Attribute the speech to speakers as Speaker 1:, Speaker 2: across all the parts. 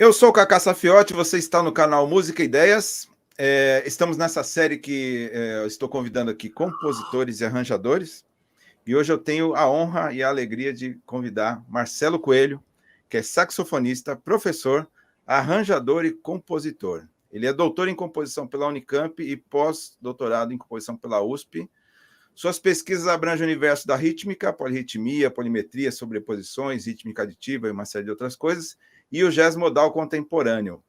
Speaker 1: Eu sou o Cacá Safiotti, você está no canal Música e Ideias. Estamos nessa série que eu estou convidando aqui compositores e arranjadores. E hoje eu tenho a honra e a alegria de convidar Marcelo Coelho, que é saxofonista, professor, arranjador e compositor. Ele é doutor em composição pela Unicamp e pós-doutorado em composição pela USP. Suas pesquisas abrangem o universo da rítmica, polirritmia, polimetria, sobreposições, rítmica aditiva e uma série de outras coisas, e o jazz modal contemporâneo.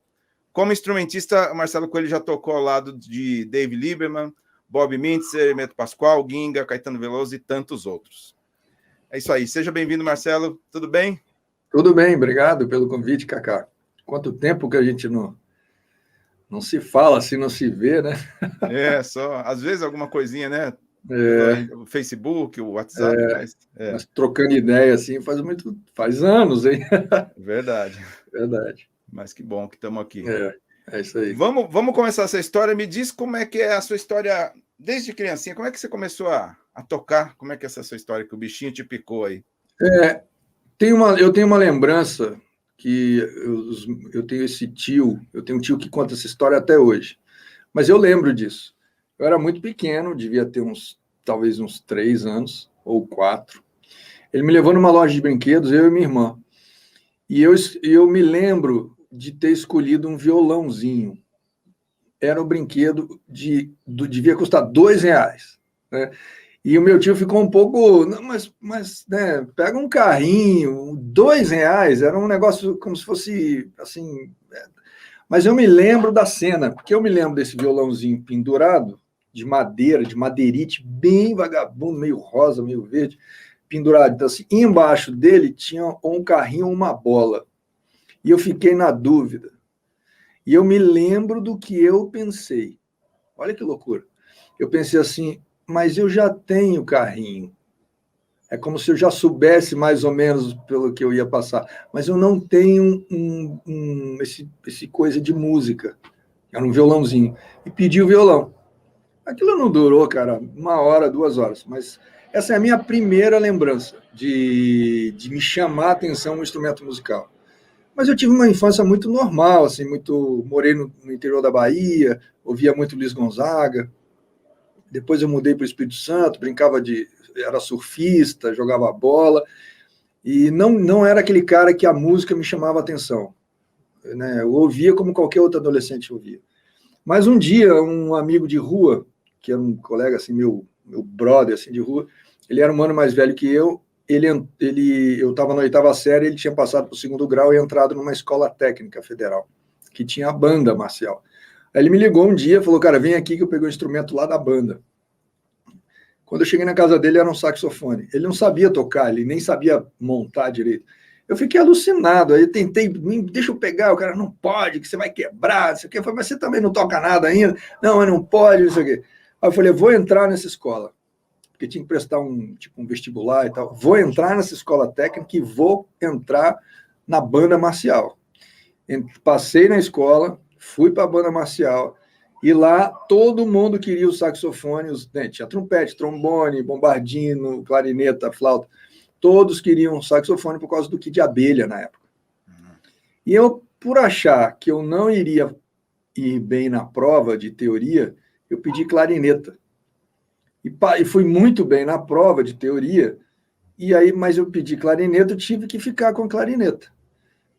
Speaker 1: Como instrumentista, Marcelo Coelho já tocou ao lado de Dave Lieberman, Bob Mintzer, Hermeto Pascoal, Ginga, Caetano Veloso e tantos outros. É isso aí. Seja bem-vindo, Marcelo. Tudo bem?
Speaker 2: Tudo bem, obrigado pelo convite, Cacá. Quanto tempo que a gente não se fala, assim, não se vê, né?
Speaker 1: Só às vezes alguma coisinha, né? O Facebook, o WhatsApp,
Speaker 2: mas trocando ideia, assim, faz anos, hein?
Speaker 1: Verdade.
Speaker 2: Verdade.
Speaker 1: Mas que bom que estamos aqui.
Speaker 2: É isso aí.
Speaker 1: Vamos começar essa história. Me diz como é que é a sua história desde criancinha. Como é que você começou a tocar? Como é que é essa sua história que o bichinho te picou aí?
Speaker 2: Eu tenho uma lembrança que eu tenho um tio que conta essa história até hoje. Mas eu lembro disso. Eu era muito pequeno, devia ter talvez uns 3 anos ou 4. Ele me levou numa loja de brinquedos, eu e minha irmã. E eu me lembro de ter escolhido um violãozinho. Era um brinquedo devia custar R$2, né? E o meu tio ficou um pouco, não, mas né, pega um carrinho, R$2, era um negócio como se fosse assim. Mas eu me lembro da cena, porque eu me lembro desse violãozinho pendurado, de madeira, de madeirite, bem vagabundo, meio rosa, meio verde, pendurado. Então, assim, embaixo dele tinha um carrinho ou uma bola. E eu fiquei na dúvida. E eu me lembro do que eu pensei. Olha que loucura. Eu pensei assim, mas eu já tenho carrinho. É como se eu já soubesse mais ou menos pelo que eu ia passar. Mas eu não tenho esse coisa de música. Era um violãozinho. E pedi o violão. Aquilo não durou, cara, 1 hora, 2 horas. Mas essa é a minha primeira lembrança de me chamar a atenção um instrumento musical. Mas eu tive uma infância muito normal, assim, morei no interior da Bahia, ouvia muito Luiz Gonzaga. Depois eu mudei para o Espírito Santo, era surfista, jogava bola, e não era aquele cara que a música me chamava a atenção, né? Eu ouvia como qualquer outro adolescente ouvia. Mas um dia, um amigo de rua, que era um colega, assim, meu brother, assim, de rua, ele era um ano mais velho que eu estava na 8ª série, ele tinha passado para o 2º grau e entrado numa escola técnica federal, que tinha a banda marcial. Aí ele me ligou um dia e falou, cara, vem aqui que eu peguei o instrumento lá da banda. Quando eu cheguei na casa dele, era um saxofone. Ele não sabia tocar, ele nem sabia montar direito. Eu fiquei alucinado, aí eu tentei, deixa eu pegar, o cara, não pode, que você vai quebrar, não sei o quê. Eu falei, mas você também não toca nada ainda? Não, mas não pode, não sei o quê. Aí eu falei, vou entrar nessa escola, porque tinha que prestar um vestibular e tal. Vou entrar nessa escola técnica e vou entrar na banda marcial. Passei na escola, fui para a banda marcial, e lá todo mundo queria o saxofone, tinha trompete, trombone, bombardino, clarineta, flauta. Todos queriam saxofone por causa do kit de abelha na época. E eu, por achar que eu não iria ir bem na prova de teoria, eu pedi clarineta. E fui muito bem na prova de teoria, mas eu pedi clarineta, eu tive que ficar com a clarineta.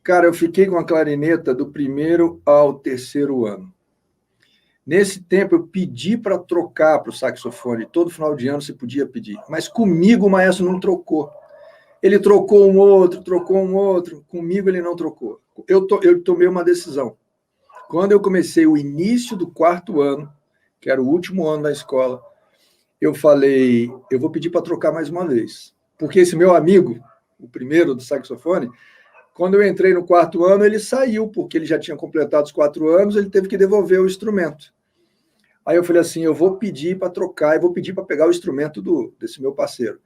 Speaker 2: Cara, eu fiquei com a clarineta do 1º ao 3º ano. Nesse tempo, eu pedi para trocar para o saxofone. Todo final de ano você podia pedir. Mas comigo o maestro não trocou. Ele trocou um outro. Comigo ele não trocou. Eu tomei uma decisão. Quando eu comecei o início do 4º ano, que era o último ano da escola, eu falei, eu vou pedir para trocar mais uma vez. Porque esse meu amigo, o primeiro do saxofone, quando eu entrei no 4º ano, ele saiu, porque ele já tinha completado os 4 anos, ele teve que devolver o instrumento. Aí eu falei assim, eu vou pedir para trocar, eu vou pedir para pegar o instrumento desse meu parceiro.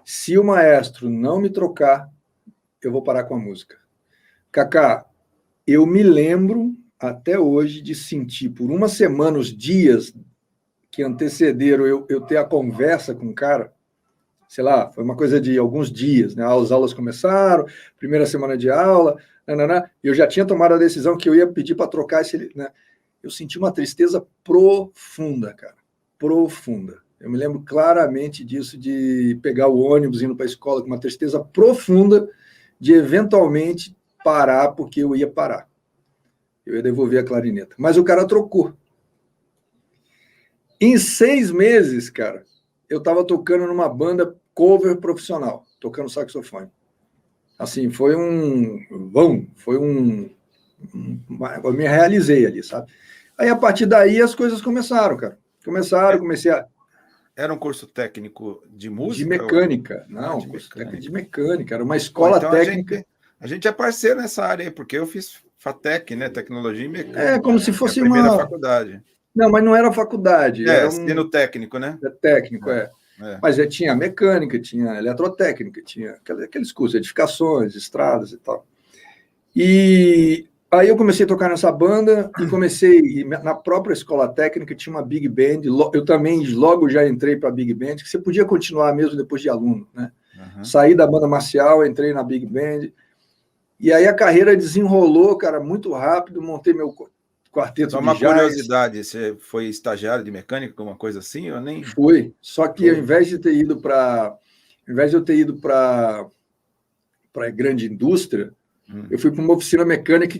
Speaker 2: Se o maestro não me trocar, eu vou parar com a música. Cacá, eu me lembro até hoje de sentir por uma semana, os dias que antecederam eu ter a conversa com o cara, sei lá, foi uma coisa de alguns dias, né? As aulas começaram, primeira semana de aula, Eu já tinha tomado a decisão que eu ia pedir para trocar esse, né? Eu senti uma tristeza profunda, cara, profunda. Eu me lembro claramente disso, de pegar o ônibus indo para a escola com uma tristeza profunda de eventualmente parar, porque eu ia parar. Eu ia devolver a clarineta. Mas o cara trocou. Em 6 meses, cara, eu estava tocando numa banda cover profissional, tocando saxofone. Assim, foi eu me realizei ali, sabe? Aí, a partir daí, as coisas começaram, cara. Comecei a...
Speaker 1: Era um curso técnico de música?
Speaker 2: De mecânica.
Speaker 1: Ou...
Speaker 2: Não,
Speaker 1: de
Speaker 2: curso
Speaker 1: mecânica.
Speaker 2: técnico de mecânica. Era uma escola
Speaker 1: então
Speaker 2: técnica.
Speaker 1: A gente é parceiro nessa área aí, porque eu fiz FATEC, né? Tecnologia e Mecânica.
Speaker 2: É como se fosse
Speaker 1: a primeira faculdade.
Speaker 2: Não, mas não era faculdade. Era
Speaker 1: ensino técnico, né?
Speaker 2: Técnico. Mas tinha mecânica, tinha eletrotécnica, tinha aqueles cursos, edificações, estradas e tal. E aí eu comecei a tocar nessa banda e na própria escola técnica tinha uma big band. Eu também logo já entrei para a big band, que você podia continuar mesmo depois de aluno, né? Saí da banda marcial, entrei na big band. E aí a carreira desenrolou, cara, muito rápido. Montei meu quarteto de jazz.
Speaker 1: Uma curiosidade, você foi estagiário de mecânica, alguma coisa assim? Eu nem...
Speaker 2: Fui, só que ao invés de eu ter ido para a grande indústria, eu fui para uma oficina mecânica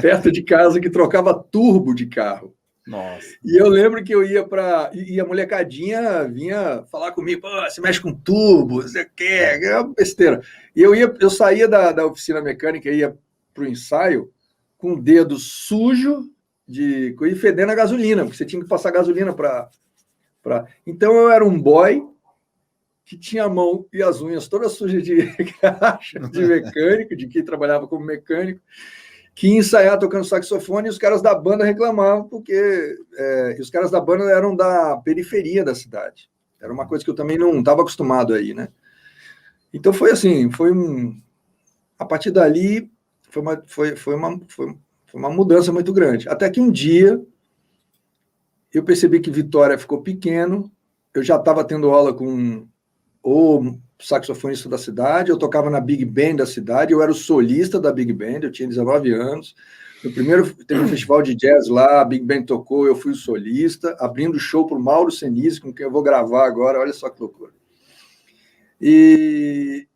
Speaker 2: perto de casa que trocava turbo de carro.
Speaker 1: Nossa.
Speaker 2: E eu lembro que eu ia e a molecadinha vinha falar comigo, você mexe com turbo, você quer, é uma besteira. E eu saía da oficina mecânica e ia para o ensaio com o dedo sujo e fedendo a gasolina, porque você tinha que passar gasolina para... Então eu era um boy que tinha a mão e as unhas todas sujas de caixa, de mecânico, de quem trabalhava como mecânico, que ia ensaiar tocando saxofone, e os caras da banda reclamavam, porque os caras da banda eram da periferia da cidade. Era uma coisa que eu também não estava acostumado aí, né? Então foi assim, a partir dali foi uma mudança muito grande. Até que um dia eu percebi que Vitória ficou pequeno, eu já estava tendo aula com o saxofonista da cidade, eu tocava na Big Band da cidade, eu era o solista da Big Band, eu tinha 19 anos. No primeiro, teve um festival de jazz lá, a Big Band tocou, eu fui o solista, abrindo o show para o Mauro Senise, com quem eu vou gravar agora, olha só que loucura. E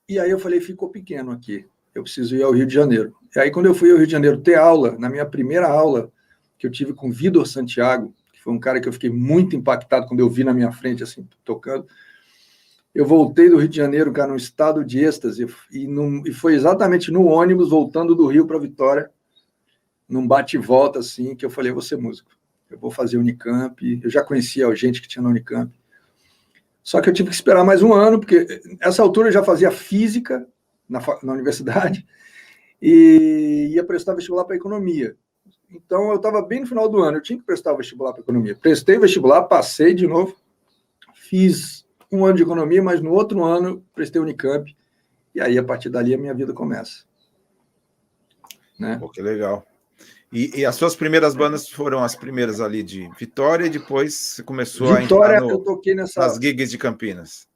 Speaker 2: aí eu falei, ficou pequeno aqui, eu preciso ir ao Rio de Janeiro. E aí, quando eu fui ao Rio de Janeiro ter aula, na minha primeira aula, que eu tive com Vitor Santiago, que foi um cara que eu fiquei muito impactado quando eu vi na minha frente, assim, tocando. Eu voltei do Rio de Janeiro, cara, num estado de êxtase, e foi exatamente no ônibus, voltando do Rio para Vitória, num bate-volta, assim, que eu falei, vou ser músico, eu vou fazer Unicamp, eu já conhecia gente que tinha na Unicamp, só que eu tive que esperar mais um ano, porque nessa altura eu já fazia física na universidade, e ia prestar vestibular para economia. Então, eu estava bem no final do ano, eu tinha que prestar vestibular para economia. Prestei vestibular, passei de novo, fiz um ano de economia, mas no outro ano prestei Unicamp, e aí, a partir dali, a minha vida começa. Né?
Speaker 1: Pô, que legal. E as suas primeiras bandas foram as primeiras ali de Vitória, e depois você começou a entrar
Speaker 2: eu toquei nas
Speaker 1: gigs de Campinas.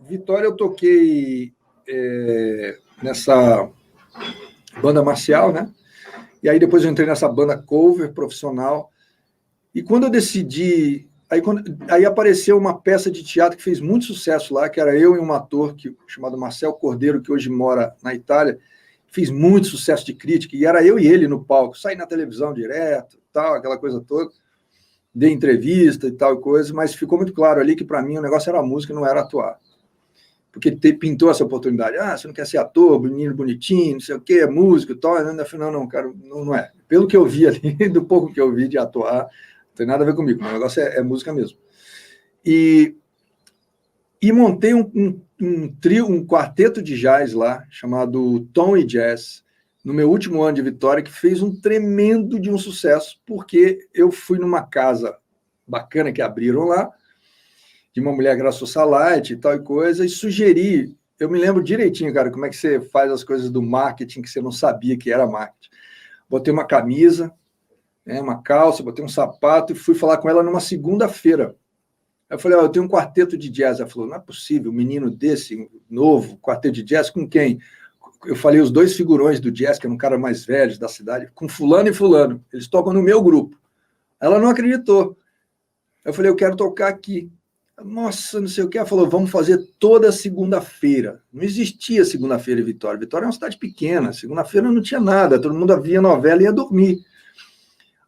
Speaker 2: Vitória eu toquei nessa banda marcial, né? E aí depois eu entrei nessa banda cover profissional, e quando eu decidi... Aí apareceu uma peça de teatro que fez muito sucesso lá, que era eu e um ator chamado Marcel Cordeiro, que hoje mora na Itália, fez muito sucesso de crítica, e era eu e ele no palco, saí na televisão direto, tal, aquela coisa toda, dei entrevista e tal coisa, mas ficou muito claro ali que para mim o negócio era a música, não era atuar. Porque pintou essa oportunidade, você não quer ser ator, menino bonitinho, não sei o quê, é músico e tal, eu falei, não, cara, não é. Pelo que eu vi ali, do pouco que eu vi de atuar, não tem nada a ver comigo, o negócio é música mesmo. E montei um quarteto de jazz lá, chamado Tom e Jazz, no meu último ano de Vitória, que fez um tremendo de um sucesso, porque eu fui numa casa bacana que abriram lá, de uma mulher que era socialite e tal e coisa, e sugeri, eu me lembro direitinho, cara, como é que você faz as coisas do marketing que você não sabia que era marketing. Botei uma camisa, uma calça, botei um sapato e fui falar com ela numa segunda-feira. Aí eu falei, eu tenho um quarteto de jazz. Ela falou, não é possível, um menino desse, novo, quarteto de jazz, com quem? eu falei os dois figurões do jazz, que eram um cara mais velhos da cidade, com fulano e fulano. Eles tocam no meu grupo. Ela não acreditou. Eu falei, eu quero tocar aqui. Nossa, não sei o que. Ela falou, vamos fazer toda segunda-feira. Não existia segunda-feira em Vitória. Vitória é uma cidade pequena. Segunda-feira não tinha nada. Todo mundo via novela e ia dormir.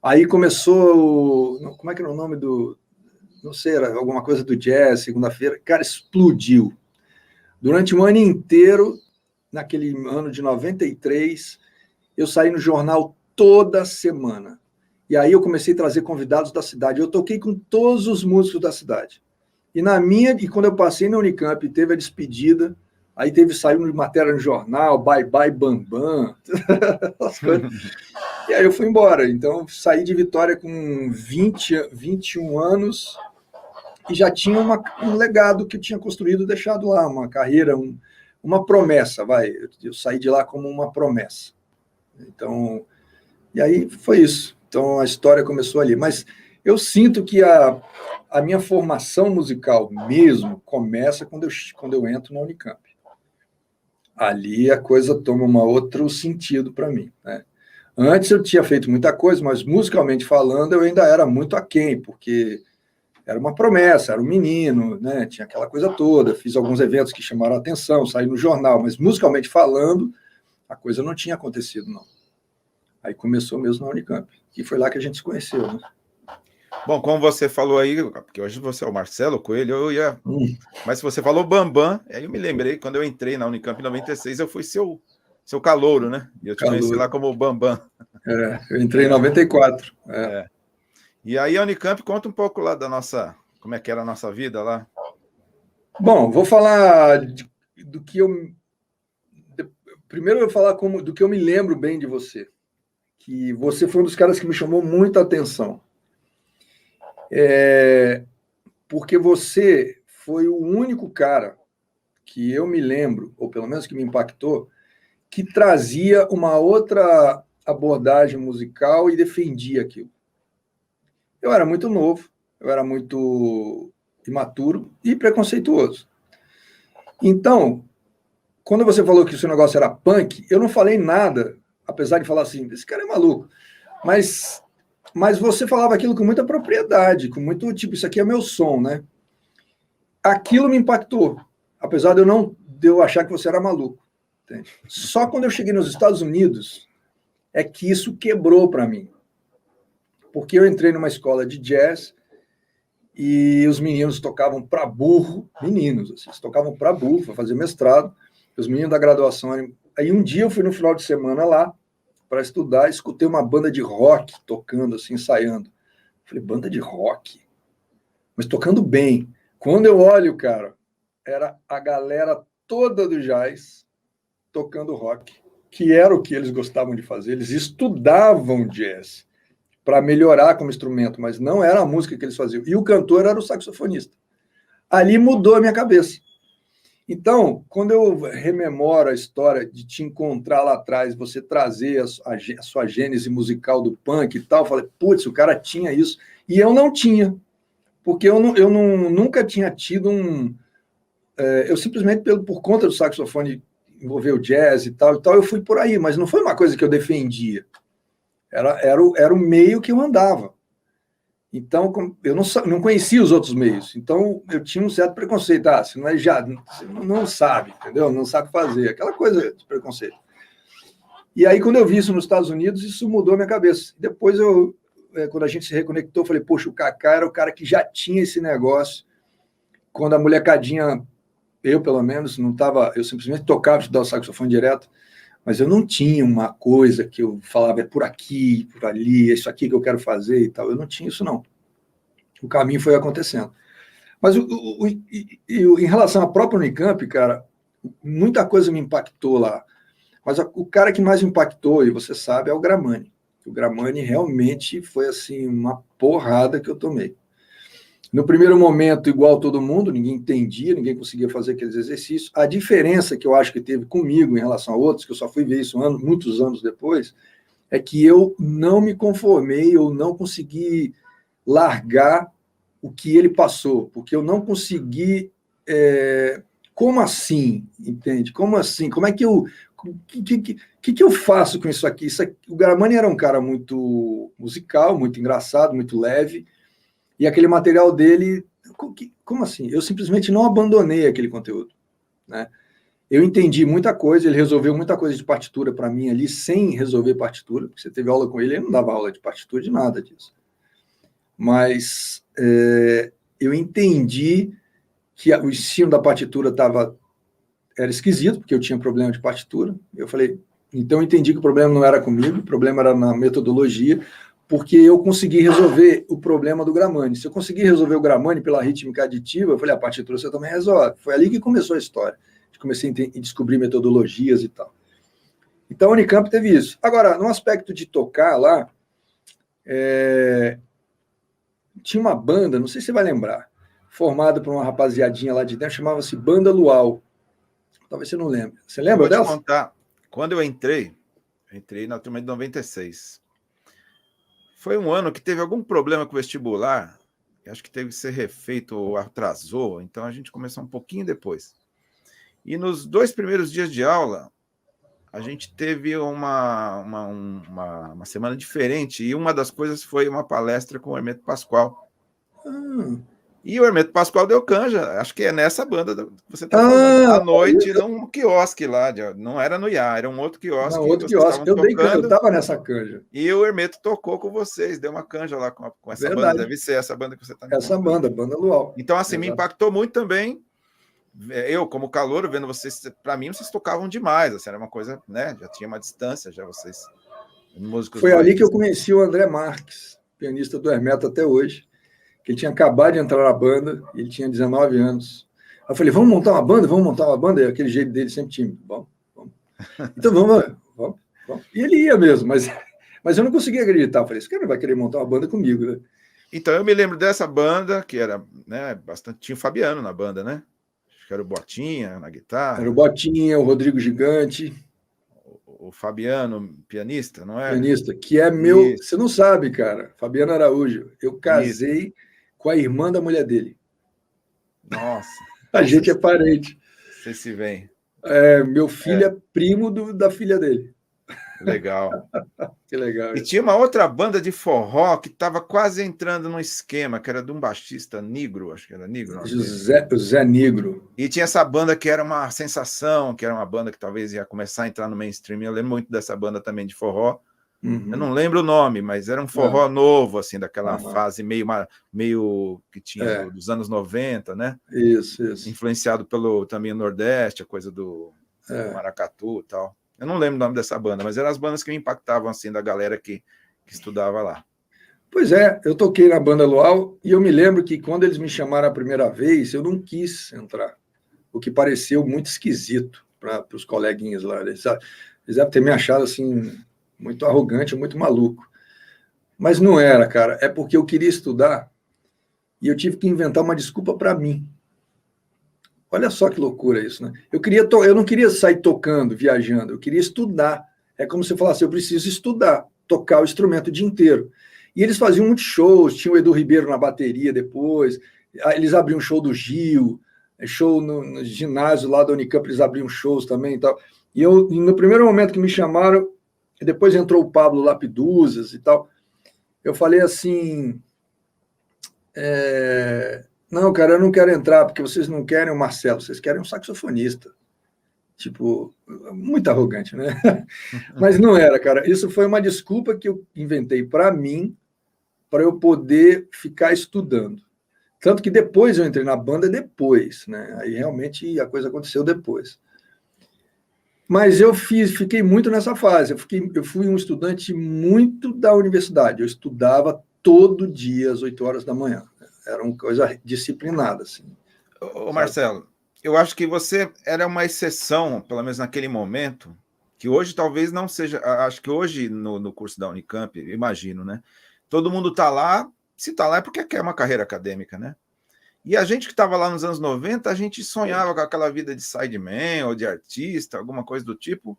Speaker 2: Aí começou... Como é que era o nome do... Não sei, era alguma coisa do jazz, segunda-feira. Cara, explodiu. Durante um ano inteiro, naquele ano de 93, eu saí no jornal toda semana. E aí eu comecei a trazer convidados da cidade. Eu toquei com todos os músicos da cidade. E quando eu passei na Unicamp, teve a despedida, aí saiu matéria no jornal, Bye Bye Bambam, as coisas. E aí eu fui embora. Então, saí de Vitória com 21 anos e já tinha um legado que eu tinha construído, deixado lá, uma carreira, uma promessa, vai. Eu saí de lá como uma promessa. Então, e aí foi isso. Então, a história começou ali. Mas eu sinto que a minha formação musical mesmo começa quando eu entro na Unicamp. Ali a coisa toma um outro sentido para mim, né? Antes eu tinha feito muita coisa, mas musicalmente falando eu ainda era muito aquém, porque era uma promessa, era um menino, né? Tinha aquela coisa toda. Fiz alguns eventos que chamaram a atenção, saí no jornal, mas musicalmente falando, a coisa não tinha acontecido, não. Aí começou mesmo na Unicamp, e foi lá que a gente se conheceu, né?
Speaker 1: Bom, como você falou aí, porque hoje você é o Marcelo Coelho, eu ia... Mas se você falou Bambam, aí eu me lembrei, quando eu entrei na Unicamp em 96, eu fui seu calouro, né? E eu te conheci lá como Bambam.
Speaker 2: Eu entrei em 94.
Speaker 1: E aí a Unicamp, conta um pouco lá da nossa... Como é que era a nossa vida lá?
Speaker 2: Bom, vou falar do que eu... Primeiro eu vou falar do que eu me lembro bem de você. Que você foi um dos caras que me chamou muita atenção. Porque você foi o único cara que eu me lembro, ou pelo menos que me impactou, que trazia uma outra abordagem musical e defendia aquilo. Eu era muito novo, eu era muito imaturo e preconceituoso. Então, quando você falou que o seu negócio era punk, eu não falei nada, apesar de falar assim, esse cara é maluco. Mas você falava aquilo com muita propriedade, com muito, tipo, isso aqui é meu som, né? Aquilo me impactou, apesar de eu achar que você era maluco. Entende? Só quando eu cheguei nos Estados Unidos é que isso quebrou para mim. Porque eu entrei numa escola de jazz e os meninos tocavam para burro, meninos, assim, eles tocavam para burro, para fazer mestrado, os meninos da graduação. Aí um dia eu fui no final de semana lá para estudar, escutei uma banda de rock tocando, assim, ensaiando. Falei, banda de rock? Mas tocando bem. Quando eu olho, cara, era a galera toda do jazz tocando rock, que era o que eles gostavam de fazer. Eles estudavam jazz para melhorar como instrumento, mas não era a música que eles faziam. E o cantor era o saxofonista. Ali mudou a minha cabeça. Então, quando eu rememoro a história de te encontrar lá atrás, você trazer a sua gênese musical do punk e tal, eu falei, putz, o cara tinha isso. E eu não tinha, porque eu nunca tinha tido eu simplesmente, por conta do saxofone envolver o jazz e tal, eu fui por aí, mas não foi uma coisa que eu defendia. Era o meio que eu andava. Então, eu não conhecia os outros meios. Então, eu tinha um certo preconceito. Você não sabe, entendeu? Não sabe fazer. Aquela coisa de preconceito. E aí, quando eu vi isso nos Estados Unidos, isso mudou a minha cabeça. Depois, quando a gente se reconectou, eu falei, poxa, o Kaká era o cara que já tinha esse negócio. Quando a molecadinha, eu pelo menos, não estava... Eu simplesmente tocava, estudava o saxofone direto, mas eu não tinha uma coisa que eu falava, é por aqui, por ali, é isso aqui que eu quero fazer e tal. Eu não tinha isso, não. O caminho foi acontecendo. Mas em relação à própria Unicamp, cara, muita coisa me impactou lá. Mas o cara que mais me impactou, e você sabe, é o Gramani. O Gramani realmente foi assim uma porrada que eu tomei. No primeiro momento, igual todo mundo, ninguém entendia, ninguém conseguia fazer aqueles exercícios. A diferença que eu acho que teve comigo em relação a outros, que eu só fui ver isso muitos anos depois, é que eu não me conformei, eu não consegui largar o que ele passou, porque eu não consegui... Como assim? Entende? Como assim? Como é que eu que eu faço com isso aqui? O Gramani era um cara muito musical, muito engraçado, muito leve, e aquele material dele, como assim? Eu simplesmente não abandonei aquele conteúdo, né? Eu entendi muita coisa, ele resolveu muita coisa de partitura para mim ali, sem resolver partitura, porque você teve aula com ele não dava aula de partitura, de nada disso. Mas eu entendi que o ensino da partitura era esquisito, porque eu tinha problema de partitura. Eu falei, então eu entendi que o problema não era comigo, o problema era na metodologia, porque eu consegui resolver o problema do Gramani. Se eu conseguir resolver o Gramani pela rítmica aditiva, eu falei, a partitura você também resolve. Foi ali que começou a história. Comecei a descobrir metodologias e tal. Então, a Unicamp teve isso. Agora, no aspecto de tocar lá, tinha uma banda, não sei se você vai lembrar, formada por uma rapaziadinha lá de dentro, chamava-se Banda Luau. Talvez você não lembre. Você lembra dela?
Speaker 1: Vou te contar. Quando eu entrei na turma de 96. Foi um ano que teve algum problema com o vestibular, acho que teve que ser refeito ou atrasou, então a gente começou um pouquinho depois. E nos 2 primeiros dias de aula, a gente teve uma semana diferente, e uma das coisas foi uma palestra com o Hermeto Pascoal. E o Hermeto Pascoal deu canja, acho que é nessa banda que você está falando, à noite, num quiosque lá, não era no IA, era um outro quiosque.
Speaker 2: Não, outro quiosque, eu dei canja, eu estava nessa canja.
Speaker 1: E o Hermeto tocou com vocês, deu uma canja lá com essa banda, deve ser essa banda que você está me
Speaker 2: Essa contando. Banda Luau.
Speaker 1: Então, assim, me impactou muito também. Eu, como calouro, vendo vocês, para mim, vocês tocavam demais, assim, era uma coisa, né? Já tinha uma distância, já vocês, músicos.
Speaker 2: Foi ali que eu conheci o André Marques, pianista do Hermeto até hoje, que ele tinha acabado de entrar na banda, ele tinha 19 anos. Aí eu falei, vamos montar uma banda? E aquele jeito dele sempre tímido. Vamos. Então vamos. E ele ia mesmo, mas eu não conseguia acreditar. Eu falei, esse cara vai querer montar uma banda comigo, né?
Speaker 1: Então, eu me lembro dessa banda, que era, né, bastante... Tinha o Fabiano na banda, né? Acho que era o Botinha na guitarra.
Speaker 2: Era o Botinha, o Rodrigo Gigante.
Speaker 1: O Fabiano, pianista, não é?
Speaker 2: Pianista, que é meu... Isso. Você não sabe, cara. Fabiano Araújo. Eu casei com a irmã da mulher dele.
Speaker 1: Nossa.
Speaker 2: A gente é parente.
Speaker 1: Você se vê.
Speaker 2: Meu filho é primo da filha dele.
Speaker 1: Legal.
Speaker 2: Que legal.
Speaker 1: E tinha uma outra banda de forró que estava quase entrando num esquema, que era de um baixista negro, acho que era negro.
Speaker 2: O Zé Negro.
Speaker 1: E tinha essa banda que era uma sensação, que era uma banda que talvez ia começar a entrar no mainstream. Eu lembro muito dessa banda também de forró. Uhum. Eu não lembro o nome, mas era um forró novo, assim, daquela fase meio que tinha dos anos 90, né?
Speaker 2: Isso.
Speaker 1: Influenciado pelo também o Nordeste, a coisa do maracatu e tal. Eu não lembro o nome dessa banda, mas eram as bandas que me impactavam, assim, da galera que estudava lá.
Speaker 2: Pois é, eu toquei na Banda Luau e eu me lembro que quando eles me chamaram a primeira vez, eu não quis entrar, o que pareceu muito esquisito para os coleguinhas lá. Eles devem ter me achado, assim, muito arrogante, muito maluco. Mas não era, cara. É porque eu queria estudar e eu tive que inventar uma desculpa para mim. Olha só que loucura isso, né? Eu não queria sair tocando, viajando, eu queria estudar. É como se eu falasse, eu preciso estudar, tocar o instrumento o dia inteiro. E eles faziam muitos shows, tinha o Edu Ribeiro na bateria depois, eles abriam show do Gil, show no ginásio lá da Unicamp, eles abriam shows também e tal. E no primeiro momento que me chamaram, depois entrou o Pablo Lapiduzas e tal, eu falei assim... Não, cara, eu não quero entrar, porque vocês não querem o Marcelo, vocês querem um saxofonista. Tipo, muito arrogante, né? Mas não era, cara. Isso foi uma desculpa que eu inventei para mim, para eu poder ficar estudando. Tanto que depois eu entrei na banda, né? Aí realmente a coisa aconteceu depois. Mas eu fiquei muito nessa fase. Eu fui um estudante muito da universidade. Eu estudava todo dia às 8 horas da manhã. Era uma coisa disciplinada, assim.
Speaker 1: Ô, Marcelo, eu acho que você era uma exceção, pelo menos naquele momento, que hoje talvez não seja... Acho que hoje, no curso da Unicamp, imagino, né? Todo mundo está lá, se está lá é porque quer uma carreira acadêmica, né? E a gente que estava lá nos anos 90, a gente sonhava com aquela vida de sideman ou de artista, alguma coisa do tipo,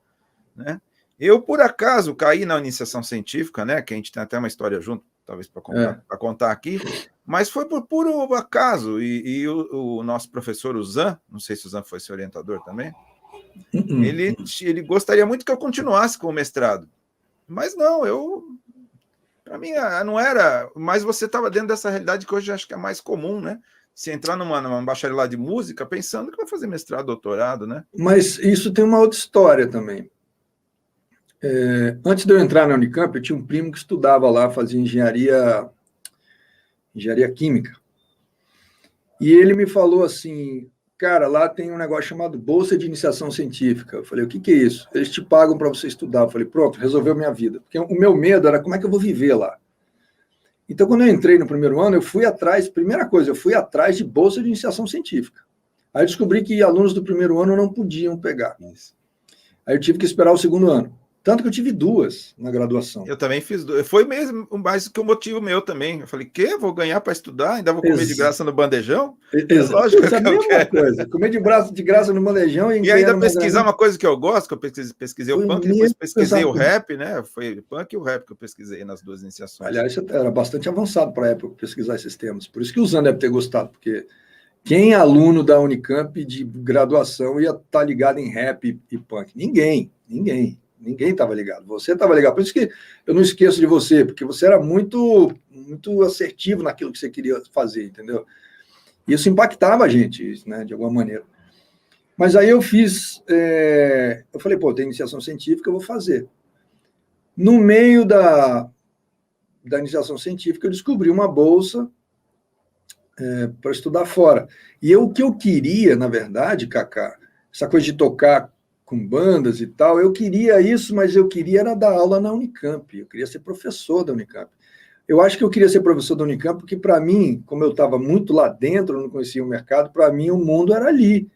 Speaker 1: né? Eu, por acaso, caí na iniciação científica, né? Que a gente tem até uma história junto, talvez para contar aqui, mas foi por puro acaso. E o nosso professor, o Zan, não sei se o Zan foi seu orientador também. Ele gostaria muito que eu continuasse com o mestrado. Mas não, para mim, não era... Mas você estava dentro dessa realidade que hoje acho que é mais comum, né? Se entrar numa bacharelado de música pensando que vai fazer mestrado, doutorado, né?
Speaker 2: Mas isso tem uma outra história também. Antes de eu entrar na Unicamp, eu tinha um primo que estudava lá, fazia engenharia química. E ele me falou assim, cara, lá tem um negócio chamado Bolsa de Iniciação Científica. Eu falei, o que é isso? Eles te pagam para você estudar. Eu falei, pronto, resolveu minha vida. Porque o meu medo era como é que eu vou viver lá. Então, quando eu entrei no primeiro ano, primeira coisa, eu fui atrás de Bolsa de Iniciação Científica. Aí eu descobri que alunos do primeiro ano não podiam pegar. Isso. Aí eu tive que esperar o segundo ano. Tanto que eu tive 2 na graduação.
Speaker 1: Eu também fiz 2. Foi mesmo mais que o motivo meu também. Eu falei, vou ganhar para estudar? Ainda vou comer de graça no bandejão?
Speaker 2: Lógico que é a mesma coisa. Comer de graça no bandejão
Speaker 1: e ainda pesquisar uma coisa que eu gosto, que eu pesquisei o punk, depois pesquisei o rap, né? Foi o punk e o rap que eu pesquisei nas 2 iniciações.
Speaker 2: Aliás, isso era bastante avançado para a época pesquisar esses temas. Por isso que o Zan deve ter gostado, porque quem é aluno da Unicamp de graduação ia estar ligado em rap e punk? Ninguém estava ligado. Você estava ligado. Por isso que eu não esqueço de você, porque você era muito, muito assertivo naquilo que você queria fazer, entendeu? Isso impactava a gente, né, de alguma maneira. Mas aí eu fiz... eu falei, tem iniciação científica, eu vou fazer. No meio da iniciação científica, eu descobri uma bolsa para estudar fora. E o que eu queria, na verdade, Cacá, essa coisa de tocar com bandas e tal, eu queria isso, mas eu queria era dar aula na Unicamp, eu queria ser professor da Unicamp. Eu acho que eu queria ser professor da Unicamp porque, para mim, como eu estava muito lá dentro, eu não conhecia o mercado, para mim o mundo era ali.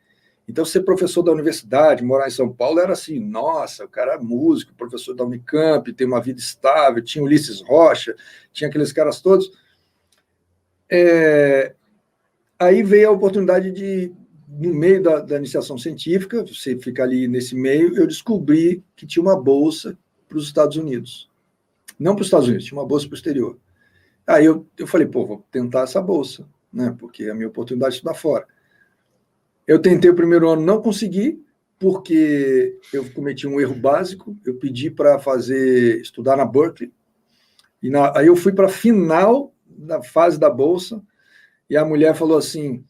Speaker 2: Então, ser professor da universidade, morar em São Paulo, era assim, nossa, o cara é músico, professor da Unicamp, tem uma vida estável, tinha Ulisses Rocha, tinha aqueles caras todos. Aí veio a oportunidade de, no meio da iniciação científica, você fica ali nesse meio, eu descobri que tinha uma bolsa para os Estados Unidos. Não para os Estados Unidos, tinha uma bolsa para o exterior. Aí eu falei, vou tentar essa bolsa, né? Porque é a minha oportunidade de estudar fora. Eu tentei o primeiro ano, não consegui, porque eu cometi um erro básico, eu pedi para estudar na Berkeley, aí eu fui para a final da fase da bolsa, e a mulher falou assim,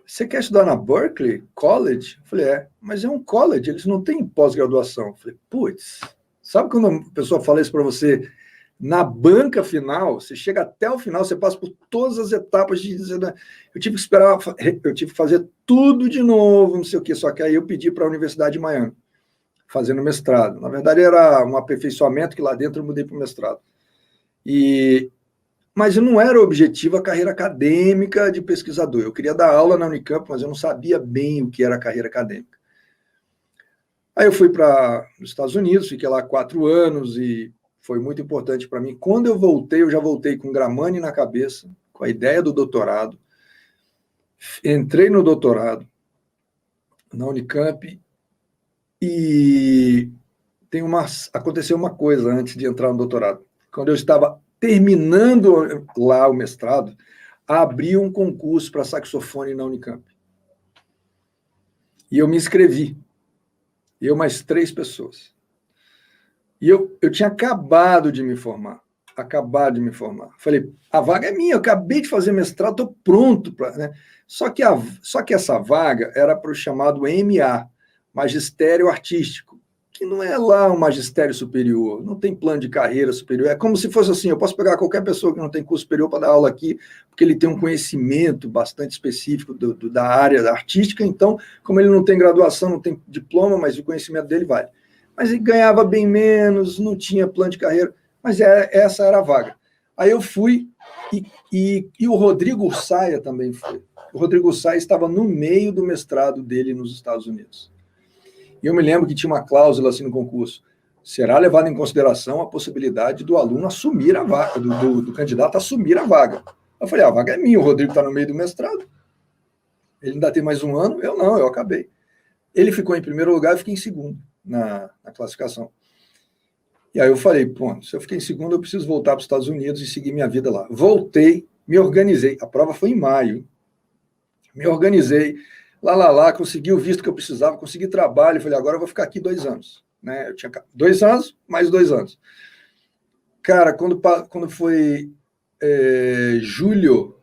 Speaker 2: você quer estudar na Berkeley College? Eu falei, mas é um college, eles não têm pós-graduação. Eu falei, putz, sabe quando a pessoa fala isso para você, na banca final, você chega até o final, você passa por todas as etapas de dizer, eu tive que esperar, eu tive que fazer tudo de novo, não sei o quê, só que aí eu pedi para a Universidade de Miami, fazendo mestrado. Na verdade, era um aperfeiçoamento que lá dentro eu mudei para o mestrado. Mas não era o objetivo a carreira acadêmica de pesquisador. Eu queria dar aula na Unicamp, mas eu não sabia bem o que era a carreira acadêmica. Aí eu fui para os Estados Unidos, fiquei lá 4 anos e foi muito importante para mim. Quando eu voltei, eu já voltei com Gramani na cabeça, com a ideia do doutorado. Entrei no doutorado na Unicamp e aconteceu uma coisa antes de entrar no doutorado. Quando eu estava terminando lá o mestrado, abriu um concurso para saxofone na Unicamp. E eu me inscrevi. Eu mais 3 pessoas. E eu tinha acabado de me formar. Falei, a vaga é minha, eu acabei de fazer mestrado, estou pronto. Né? Só que essa vaga era para o chamado MA, Magistério Artístico, que não é lá um magistério superior, não tem plano de carreira superior. É como se fosse assim, eu posso pegar qualquer pessoa que não tem curso superior para dar aula aqui, porque ele tem um conhecimento bastante específico da área artística, então, como ele não tem graduação, não tem diploma, mas o conhecimento dele vale. Mas ele ganhava bem menos, não tinha plano de carreira, mas essa era a vaga. Aí eu fui, e o Rodrigo Saia também foi. O Rodrigo Saia estava no meio do mestrado dele nos Estados Unidos. E eu me lembro que tinha uma cláusula assim no concurso, será levada em consideração a possibilidade do aluno assumir a vaga, do candidato assumir a vaga. Eu falei, a vaga é minha, o Rodrigo está no meio do mestrado, ele ainda tem mais 1 ano, eu acabei. Ele ficou em primeiro lugar, eu fiquei em segundo na classificação. E aí eu falei, se eu fiquei em segundo, eu preciso voltar para os Estados Unidos e seguir minha vida lá. Voltei, me organizei, a prova foi em maio, me organizei, lá, consegui o visto que eu precisava, consegui trabalho, falei, agora eu vou ficar aqui 2 anos. Né? Eu tinha 2 anos, mais 2 anos. Cara, quando foi julho,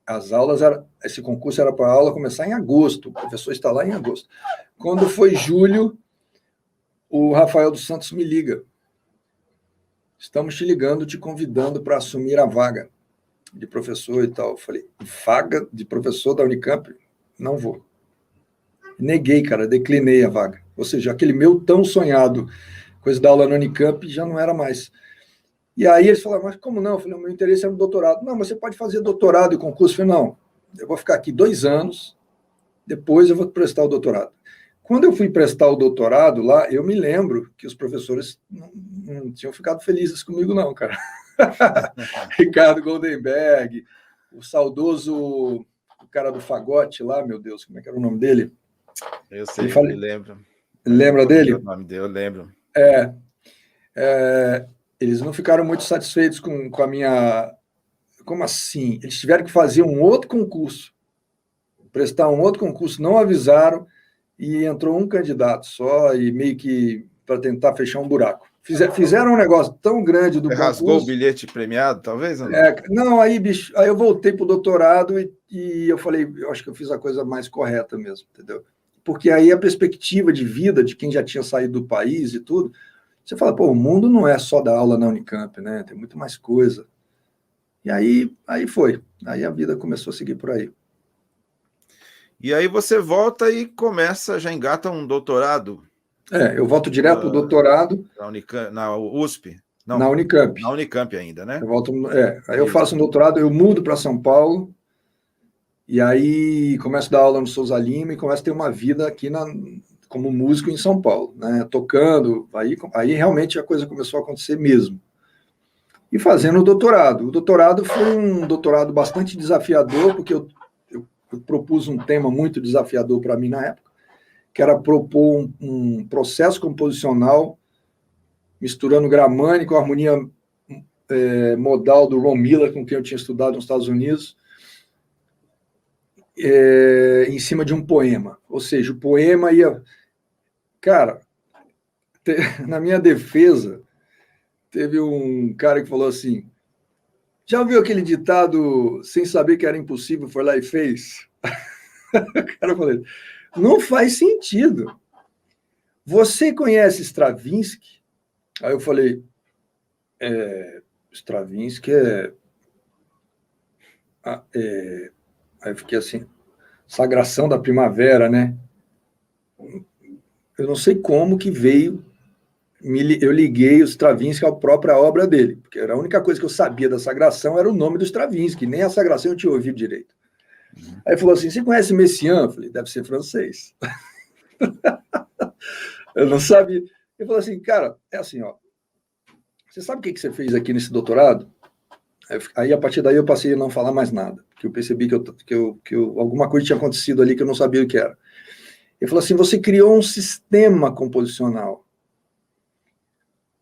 Speaker 2: as aulas esse concurso era para a aula começar em agosto, o professor está lá em agosto. Quando foi julho, o Rafael dos Santos me liga. Estamos te ligando, te convidando para assumir a vaga de professor e tal. Eu falei, vaga de professor da Unicamp? Não vou. Neguei, cara, declinei a vaga. Ou seja, aquele meu tão sonhado coisa da aula na Unicamp já não era mais. E aí eles falaram, mas como não? Eu falei, o meu interesse é no doutorado. Não, mas você pode fazer doutorado e concurso. Eu falei, não, eu vou ficar aqui 2 anos, depois eu vou prestar o doutorado. Quando eu fui prestar o doutorado lá, eu me lembro que os professores não tinham ficado felizes comigo, não, cara. Ricardo Goldenberg, o saudoso o cara do fagote lá, meu Deus, como é que era o nome dele?
Speaker 1: Eu sei, eu lembro.
Speaker 2: Lembra dele?
Speaker 1: O nome dele, eu lembro.
Speaker 2: Eles não ficaram muito satisfeitos com a minha... Como assim? Eles tiveram que fazer um outro concurso, prestar um outro concurso, não avisaram, e entrou um candidato só, e meio que para tentar fechar um buraco. Fizeram um negócio tão grande do concurso...
Speaker 1: Rasgou o bilhete premiado, talvez? Ou não?
Speaker 2: Não, aí, bicho, aí eu voltei para o doutorado e eu falei, eu acho que eu fiz a coisa mais correta mesmo, entendeu? Porque aí a perspectiva de vida de quem já tinha saído do país e tudo, você fala, pô, o mundo não é só dar aula na Unicamp, né? Tem muito mais coisa. E aí foi. Aí a vida começou a seguir por aí.
Speaker 1: E aí você volta e começa, já engata um doutorado.
Speaker 2: Eu volto direto para o doutorado.
Speaker 1: Na USP? Não,
Speaker 2: na Unicamp.
Speaker 1: Na Unicamp ainda, né?
Speaker 2: Aí eu faço um doutorado, eu mudo para São Paulo, e aí começo a dar aula no Souza Lima e começo a ter uma vida aqui como músico em São Paulo, né? Tocando, aí realmente a coisa começou a acontecer mesmo. E fazendo o doutorado. O doutorado foi um doutorado bastante desafiador, porque eu propus um tema muito desafiador para mim na época, que era propor um processo composicional misturando gramânico, harmonia modal do Ron Miller, com quem eu tinha estudado nos Estados Unidos, em cima de um poema. Ou seja, o poema ia... Cara, na minha defesa, teve um cara que falou assim, já ouviu aquele ditado, sem saber que era impossível, foi lá e fez? O cara falou, não faz sentido. Você conhece Stravinsky? Aí eu falei, Stravinsky aí eu fiquei assim, Sagração da Primavera, né? Eu não sei como que veio, eu liguei o Stravinsky à própria obra dele, porque era a única coisa que eu sabia da Sagração era o nome do Stravinsky, nem a Sagração eu tinha ouvido direito. Aí ele falou assim, você conhece Messiaen? Eu falei, deve ser francês. Eu não sabia. Ele falou assim, cara, é assim, ó, você sabe o que você fez aqui nesse doutorado? Aí, a partir daí, eu passei a não falar mais nada, porque eu percebi que alguma coisa tinha acontecido ali que eu não sabia o que era. Ele falou assim, você criou um sistema composicional.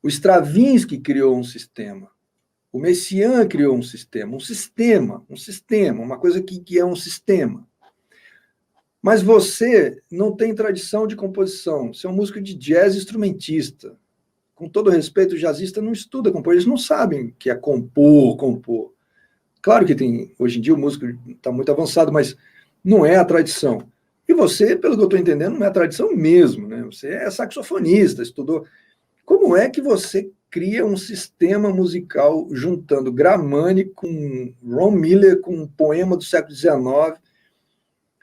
Speaker 2: O Stravinsky criou um sistema. O Messiaen criou um sistema, uma coisa que é um sistema. Mas você não tem tradição de composição, você é um músico de jazz instrumentista. Com todo respeito, o jazzista não estuda compor, eles não sabem o que é compor. Claro que tem, hoje em dia o músico está muito avançado, mas não é a tradição. E você, pelo que eu estou entendendo, não é a tradição mesmo, né? Você é saxofonista, estudou. Como é que você cria um sistema musical juntando Gramani com Ron Miller, com um poema do século XIX?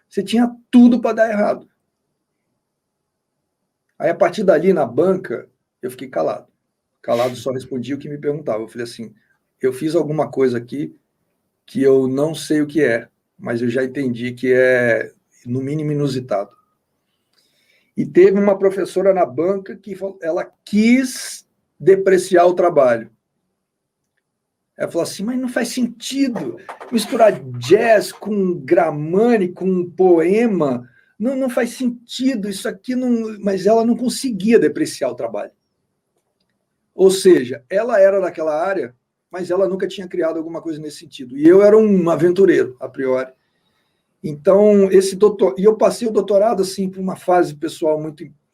Speaker 2: Você tinha tudo para dar errado. Aí, a partir dali, na banca, eu fiquei calado. Calado, só respondia o que me perguntava. Eu falei assim, eu fiz alguma coisa aqui que eu não sei o que é, mas eu já entendi que é, no mínimo, inusitado. E teve uma professora na banca que ela quis depreciar o trabalho. Ela falou assim, mas não faz sentido misturar jazz com Gramani, com um poema. Não faz sentido, isso aqui não... Mas ela não conseguia depreciar o trabalho. Ou seja, ela era daquela área, mas ela nunca tinha criado alguma coisa nesse sentido. E eu era um aventureiro, a priori. Então, e eu passei o doutorado assim por uma fase pessoal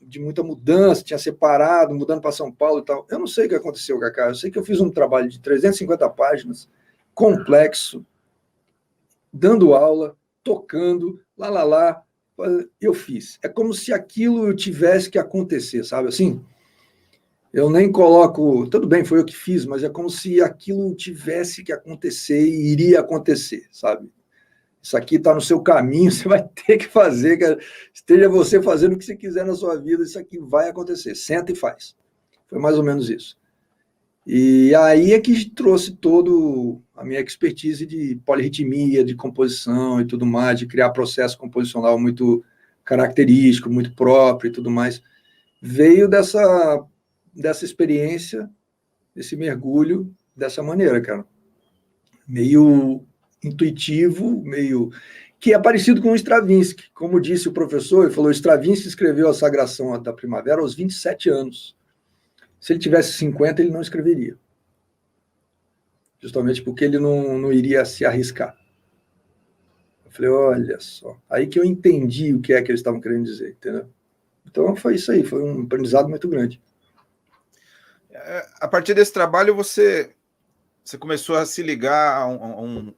Speaker 2: de muita mudança, tinha separado, mudando para São Paulo e tal. Eu não sei o que aconteceu, Cacá. Eu sei que eu fiz um trabalho de 350 páginas, complexo, dando aula, tocando, lá. Eu fiz. É como se aquilo tivesse que acontecer, sabe assim? Eu nem coloco... Tudo bem, foi eu que fiz, mas é como se aquilo tivesse que acontecer e iria acontecer, sabe? Isso aqui está no seu caminho, você vai ter que fazer, cara. Esteja você fazendo o que você quiser na sua vida, isso aqui vai acontecer. Senta e faz. Foi mais ou menos isso. E aí é que trouxe todo a minha expertise de polirritmia, de composição e tudo mais, de criar processo composicional muito característico, muito próprio e tudo mais. Veio dessa experiência, desse mergulho, dessa maneira, cara. Meio intuitivo, meio... que é parecido com o Stravinsky. Como disse o professor, ele falou, Stravinsky escreveu a Sagração da Primavera aos 27 anos. Se ele tivesse 50, ele não escreveria. Justamente porque ele não iria se arriscar. Eu falei, olha só. Aí que eu entendi o que é que eles estavam querendo dizer, entendeu? Então foi isso aí, foi um aprendizado muito grande.
Speaker 1: A partir desse trabalho, você começou a se ligar a um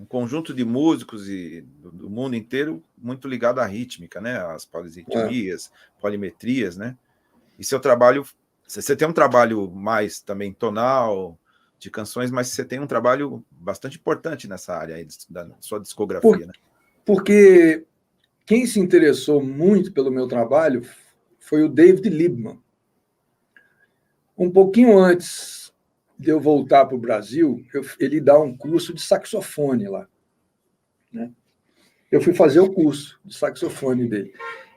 Speaker 1: conjunto de músicos do mundo inteiro muito ligado à rítmica, né? As polirritmias, polimetrias, né? E seu trabalho... Você tem um trabalho mais também tonal, de canções, mas você tem um trabalho bastante importante nessa área aí da sua discografia, né?
Speaker 2: Porque quem se interessou muito pelo meu trabalho foi o David Liebman. Um pouquinho antes de eu voltar para o Brasil, ele dá um curso de saxofone lá, né? Eu fui fazer o curso de saxofone dele.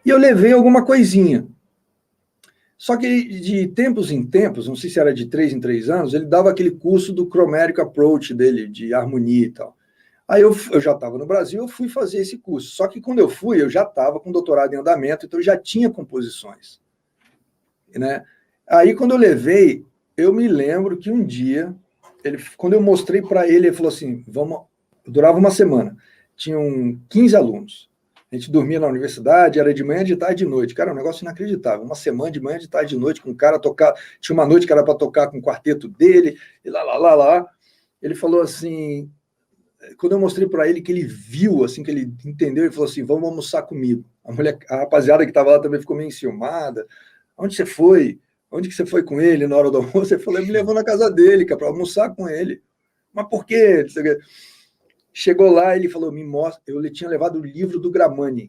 Speaker 2: E eu levei alguma coisinha. Só que de tempos em tempos, não sei se era de 3 em 3 anos, ele dava aquele curso do Chromatic Approach dele, de harmonia e tal. Aí eu já estava no Brasil, eu fui fazer esse curso. Só que quando eu fui, eu já estava com doutorado em andamento, então eu já tinha composições, né? Aí quando eu levei, eu me lembro que um dia, quando eu mostrei para ele, ele falou assim, durava uma semana, tinham 15 alunos. A gente dormia na universidade, era de manhã, de tarde e de noite. Cara, é um negócio inacreditável. Uma semana de manhã, de tarde e de noite, com um cara tocar. Tinha uma noite que era para tocar com o quarteto dele, e lá. Ele falou assim, quando eu mostrei para ele que ele viu, assim, que ele entendeu, ele falou assim, vamos almoçar comigo. A rapaziada que estava lá também ficou meio enciumada. Onde você foi? Onde que você foi com ele na hora do almoço? Ele falou, ele me levou na casa dele, cara, para almoçar com ele. Mas por quê? Chegou lá, ele falou, me mostra, eu tinha levado o livro do Gramani,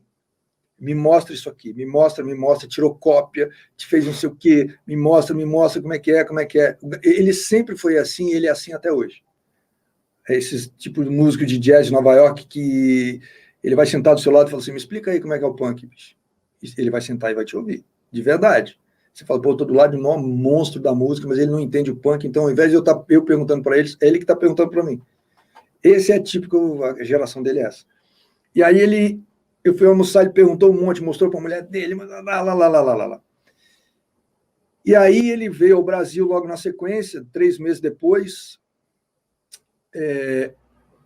Speaker 2: me mostra isso aqui, me mostra, tirou cópia, te fez não sei o quê, me mostra como é que é. Ele sempre foi assim, ele é assim até hoje. É esse tipo de músico de jazz de Nova York que ele vai sentar do seu lado e fala assim, me explica aí como é que é o punk, bicho. Ele vai sentar e vai te ouvir, de verdade. Você fala, pô, eu tô do lado de um maior monstro da música, mas ele não entende o punk, então ao invés de eu perguntando para ele, é ele que está perguntando para mim. Esse é típico, a geração dele é essa. E aí eu fui almoçar, ele perguntou um monte, mostrou para a mulher dele, lá. E aí ele veio ao Brasil logo na sequência, 3 meses depois.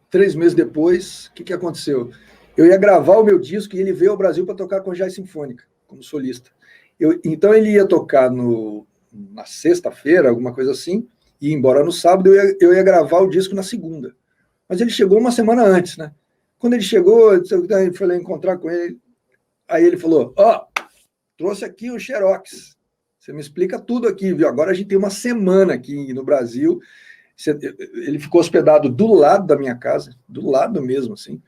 Speaker 2: 3 meses depois, o que aconteceu? Eu ia gravar o meu disco e ele veio ao Brasil para tocar com a Jazz Sinfônica, como solista. Então ele ia tocar na sexta-feira, alguma coisa assim, e ia embora no sábado, eu ia gravar o disco na segunda. Mas ele chegou uma semana antes, né? Quando ele chegou, eu fui lá encontrar com ele, aí ele falou, trouxe aqui o Xerox, você me explica tudo aqui, viu? Agora a gente tem uma semana aqui no Brasil, ele ficou hospedado do lado da minha casa, do lado mesmo, assim,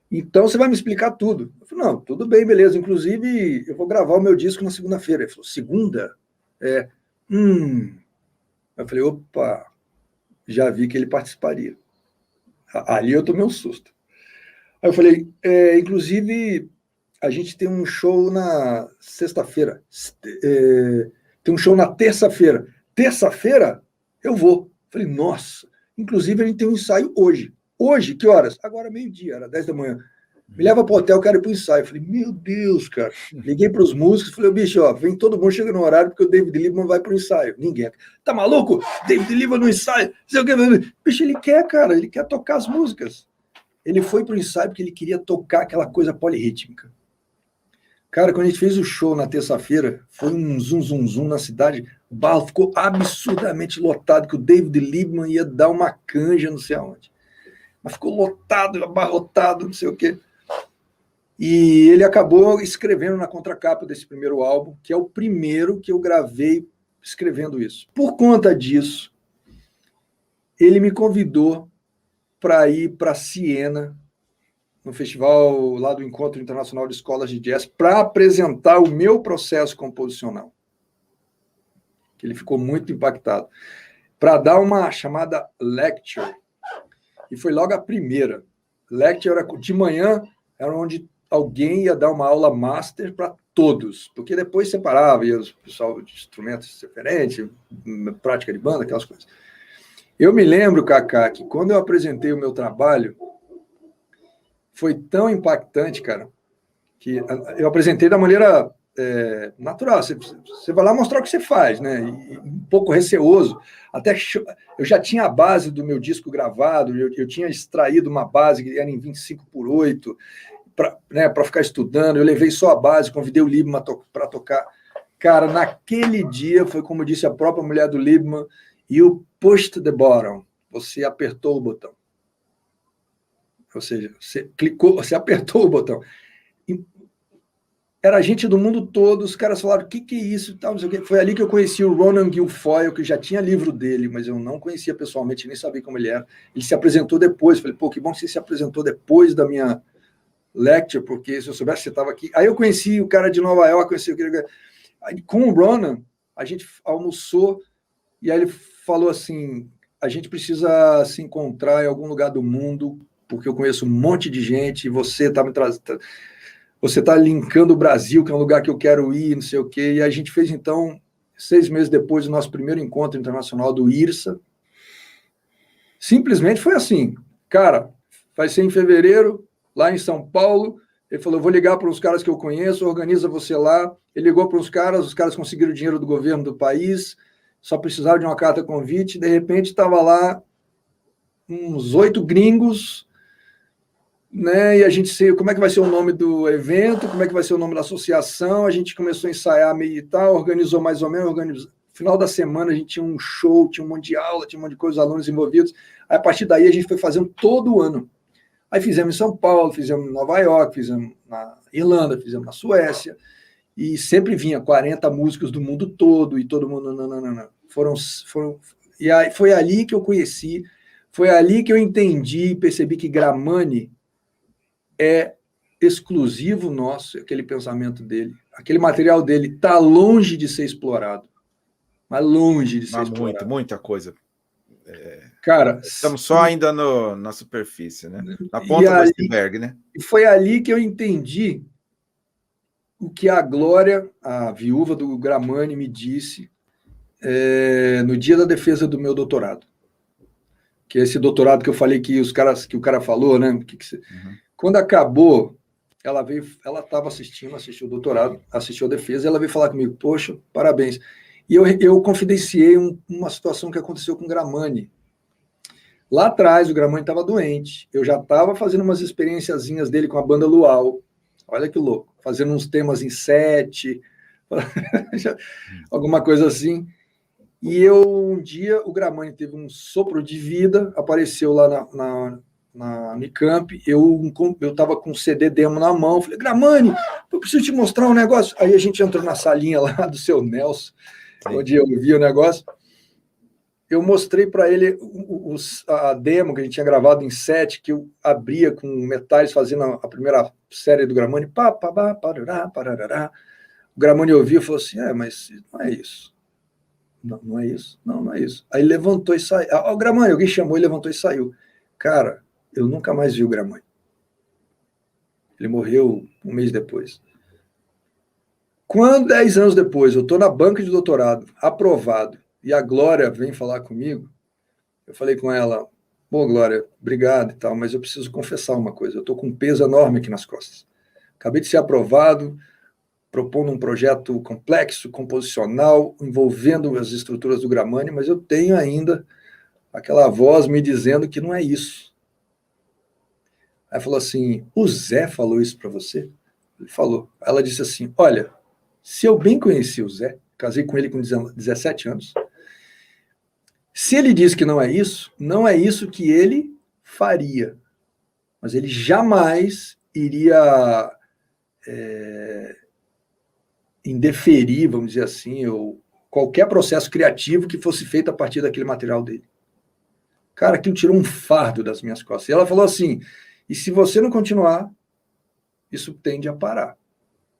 Speaker 2: então você vai me explicar tudo. Eu falei, não, tudo bem, beleza, inclusive eu vou gravar o meu disco na segunda-feira. Ele falou, segunda? Eu falei, opa, já vi que ele participaria. Ali eu tomei um susto. Aí eu falei, inclusive, a gente tem um show na sexta-feira, tem um show na terça-feira. Terça-feira, eu vou. Eu falei, nossa, inclusive a gente tem um ensaio hoje. Hoje, que horas? Agora meio-dia, era 10 da manhã. Me leva para o hotel, quero ir para o ensaio. Eu falei, meu Deus, cara. Liguei para os músicos, falei, bicho, vem todo mundo, chega no horário, porque o David Liebman vai para o ensaio. Ninguém. Tá maluco? David Liebman no ensaio? Bicho, ele quer, cara, ele quer tocar as músicas. Ele foi para o ensaio porque ele queria tocar aquela coisa polirrítmica. Cara, quando a gente fez o show na terça-feira, foi um zum, zum, zum na cidade, o bar ficou absurdamente lotado, que o David Liebman ia dar uma canja, não sei aonde. Mas ficou lotado, abarrotado, não sei o quê. E ele acabou escrevendo na contracapa desse primeiro álbum, que é o primeiro que eu gravei escrevendo isso. Por conta disso, ele me convidou para ir para Siena, no festival lá do Encontro Internacional de Escolas de Jazz, para apresentar o meu processo composicional. Que ele ficou muito impactado. Para dar uma chamada lecture. E foi logo a primeira. Lecture era de manhã, era onde alguém ia dar uma aula master para todos, porque depois separava, ia o pessoal de instrumentos diferentes, prática de banda, aquelas coisas. Eu me lembro, Cacá, que quando eu apresentei o meu trabalho, foi tão impactante, cara, que eu apresentei da maneira natural. Você vai lá mostrar o que você faz, né? E um pouco receoso. Até eu já tinha a base do meu disco gravado, eu tinha extraído uma base que era em 25/8, para ficar estudando. Eu levei só a base, convidei o Liebman para tocar. Cara, naquele dia, foi como disse a própria mulher do Liebman, you pushed the button. Você apertou o botão. Ou seja, você clicou, você apertou o botão. E era gente do mundo todo, os caras falaram, o que é isso e tal, não sei o quê. Foi ali que eu conheci o Ronan Guilfoyle, que já tinha livro dele, mas eu não conhecia pessoalmente, nem sabia como ele era. Ele se apresentou depois. Falei, pô, que bom que você se apresentou depois da minha lecture, porque se eu soubesse que você estava aqui... Aí eu conheci o cara de Nova York, com o Ronan, a gente almoçou, e aí ele falou assim, a gente precisa se encontrar em algum lugar do mundo, porque eu conheço um monte de gente, e você está me trazendo... Você está linkando o Brasil, que é um lugar que eu quero ir, não sei o quê. E a gente fez, então, 6 meses depois, o nosso primeiro encontro internacional do IRSA. Simplesmente foi assim. Cara, vai ser em fevereiro, lá em São Paulo. Ele falou, vou ligar para os caras que eu conheço, organiza você lá. Ele ligou para os caras conseguiram o dinheiro do governo do país, só precisavam de uma carta convite. De repente, estava lá uns 8 gringos, né? E a gente sei como é que vai ser o nome do evento, como é que vai ser o nome da associação. A gente começou a ensaiar meio e tal, organizou mais ou menos, No final da semana a gente tinha um show, tinha um monte de aula, tinha um monte de coisa, os alunos envolvidos. Aí, a partir daí a gente foi fazendo todo o ano. Aí fizemos em São Paulo, fizemos em Nova York, fizemos na Irlanda, fizemos na Suécia, e sempre vinha 40 músicos do mundo todo, e todo mundo... Não. E aí, foi ali que eu conheci, foi ali que eu entendi e percebi que Gramani é exclusivo nosso, aquele pensamento dele. Aquele material dele está longe de ser explorado. Mas longe de ser explorado.
Speaker 1: Muita coisa.
Speaker 2: Cara,
Speaker 1: estamos só ainda na superfície, né? Na ponta do iceberg, né?
Speaker 2: E foi ali que eu entendi o que a Glória, a viúva do Gramani, me disse no dia da defesa do meu doutorado. Que é esse doutorado que eu falei que o cara falou, né? Quando acabou, ela estava assistiu o doutorado, assistiu a defesa, e ela veio falar comigo, poxa, parabéns. E eu confidenciei uma situação que aconteceu com o Gramani. Lá atrás, o Gramani estava doente, eu já estava fazendo umas experienciazinhas dele com a banda Luau, olha que louco, fazendo uns temas em 7, alguma coisa assim. E um dia, o Gramani teve um sopro de vida, apareceu lá na Unicamp, eu estava com um CD demo na mão, falei, Gramani, eu preciso te mostrar um negócio. Aí a gente entrou na salinha lá do seu Nelson, onde eu vi o negócio. Eu mostrei para ele a demo que a gente tinha gravado em 7, que eu abria com metais, fazendo a primeira série do Gramani, parará. O Gramani ouviu e falou assim, mas não é isso. Não é isso? Não é isso. Aí levantou e saiu. O Gramani, alguém chamou, ele levantou e saiu. Cara, eu nunca mais vi o Gramani. Ele morreu um mês depois. Quando, 10 anos depois, eu estou na banca de doutorado, aprovado, e a Glória vem falar comigo, eu falei com ela, bom, Glória, obrigado e tal, mas eu preciso confessar uma coisa, eu estou com um peso enorme aqui nas costas. Acabei de ser aprovado, propondo um projeto complexo, composicional, envolvendo as estruturas do Gramani, mas eu tenho ainda aquela voz me dizendo que não é isso. Aí falou assim, o Zé falou isso para você? Ele falou. Ela disse assim, olha, se eu bem conheci o Zé, casei com ele com 17 anos, se ele diz que não é isso que ele faria. Mas ele jamais iria indeferir, vamos dizer assim, ou qualquer processo criativo que fosse feito a partir daquele material dele. Cara, aquilo tirou um fardo das minhas costas. E ela falou assim, e se você não continuar, isso tende a parar.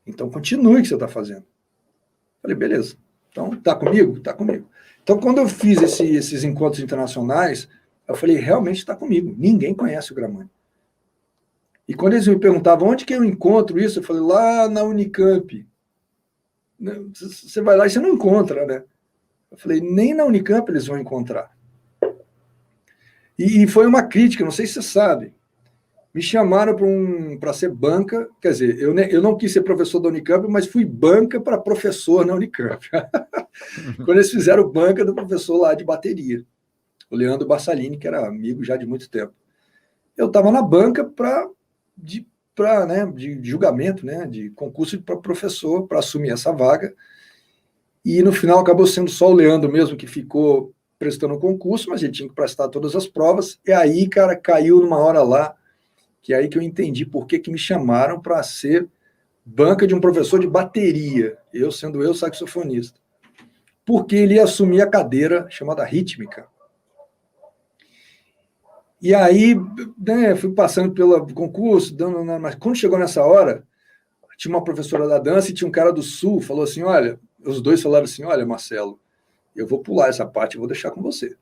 Speaker 2: Então, continue o que você está fazendo. Falei, beleza. Então, tá comigo? Tá comigo. Então, quando eu fiz esses encontros internacionais, eu falei, realmente está comigo. Ninguém conhece o Gramani. E quando eles me perguntavam onde que eu encontro isso, eu falei, lá na Unicamp. Você vai lá e você não encontra, né? Eu falei, nem na Unicamp eles vão encontrar. E foi uma crítica, não sei se você sabe. Me chamaram para ser banca, quer dizer, eu não quis ser professor da Unicamp, mas fui banca para professor na Unicamp. Quando eles fizeram banca do professor lá de bateria, o Leandro Bassalini, que era amigo já de muito tempo. Eu estava na banca de julgamento, né, de concurso para professor, para assumir essa vaga, e no final acabou sendo só o Leandro mesmo que ficou prestando o concurso, mas ele tinha que prestar todas as provas, e aí, cara, caiu numa hora lá, que é aí que eu entendi por que me chamaram para ser banca de um professor de bateria, eu sendo saxofonista, porque ele ia assumir a cadeira chamada rítmica. E aí, né, fui passando pelo concurso, mas quando chegou nessa hora, tinha uma professora da dança e tinha um cara do Sul, falou assim, olha, os dois falaram assim, olha, Marcelo, eu vou pular essa parte e vou deixar com você.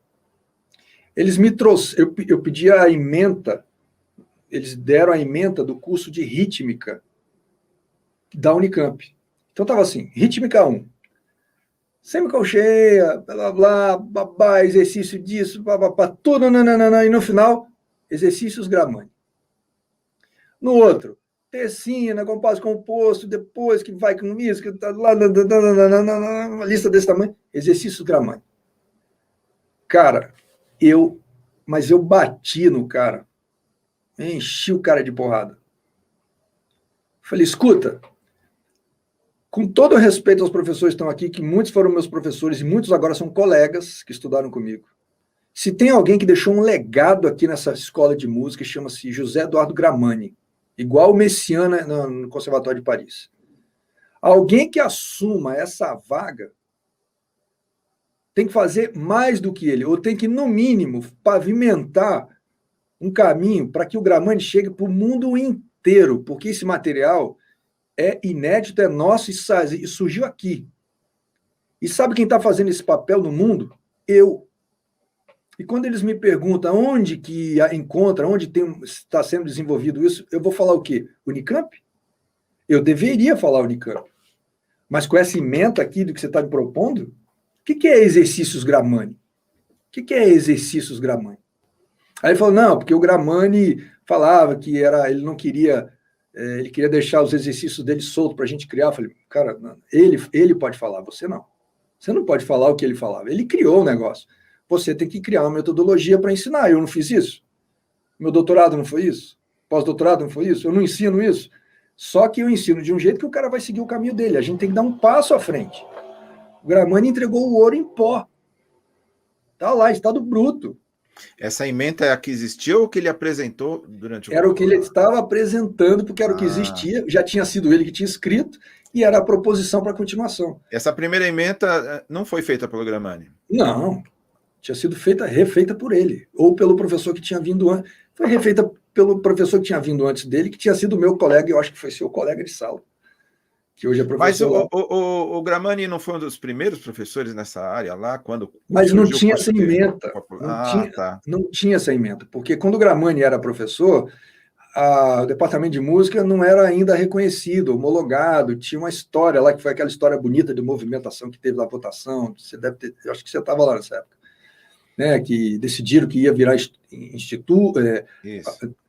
Speaker 2: Eles me trouxeram, eu pedi a ementa, eles deram a ementa do curso de rítmica da Unicamp. Então estava assim, rítmica 1, semicolcheia, blá, blá, babá, exercício disso, babá, tudo, nananana, e no final, exercícios Gramani. No outro, tercina, compasso composto, depois que vai com isso, que tá lá, uma lista desse tamanho, exercícios Gramani. Cara, mas eu bati no cara, enchi o cara de porrada. Falei, escuta, com todo o respeito aos professores que estão aqui, que muitos foram meus professores e muitos agora são colegas que estudaram comigo. Se tem alguém que deixou um legado aqui nessa escola de música, chama-se José Eduardo Gramani, igual o Messiaen no Conservatório de Paris. Alguém que assuma essa vaga tem que fazer mais do que ele, ou tem que, no mínimo, pavimentar um caminho para que o Gramani chegue para o mundo inteiro, porque esse material é inédito, é nosso e surgiu aqui. E sabe quem está fazendo esse papel no mundo? Eu. E quando eles me perguntam onde que encontra, onde está sendo desenvolvido isso, eu vou falar o quê? Unicamp? Eu deveria falar Unicamp. Mas com essa ementa aqui do que você está me propondo, o que é exercícios Gramani? O que é exercícios Gramani? Aí ele falou, não, porque o Gramani falava que ele não queria... ele queria deixar os exercícios dele soltos para a gente criar. Eu falei, cara, ele pode falar, você não. Você não pode falar o que ele falava. Ele criou o negócio. Você tem que criar uma metodologia para ensinar. Eu não fiz isso. Meu doutorado não foi isso. Pós-doutorado não foi isso. Eu não ensino isso. Só que eu ensino de um jeito que o cara vai seguir o caminho dele. A gente tem que dar um passo à frente. O Gramani entregou o ouro em pó. Está lá, estado bruto.
Speaker 1: Essa ementa é a que existiu ou que ele apresentou durante o
Speaker 2: Era o que ele estava apresentando, porque era o que existia, já tinha sido ele que tinha escrito, e era a proposição para a continuação.
Speaker 1: Essa primeira ementa não foi feita pelo Gramani?
Speaker 2: Não, tinha sido refeita por ele, ou pelo professor que tinha vindo antes. Foi refeita pelo professor que tinha vindo antes dele, que tinha sido meu colega, eu acho que foi seu colega de sala, que hoje é professor.
Speaker 1: Mas o Gramani não foi um dos primeiros professores nessa área lá, quando...
Speaker 2: Mas não tinha essa ementa.
Speaker 1: Tá.
Speaker 2: Não tinha essa ementa, porque quando o Gramani era professor, o departamento de música não era ainda reconhecido, homologado, tinha uma história lá, que foi aquela história bonita de movimentação que teve na votação, você deve ter, eu acho que você estava lá nessa época, né, que decidiram que ia virar instituto,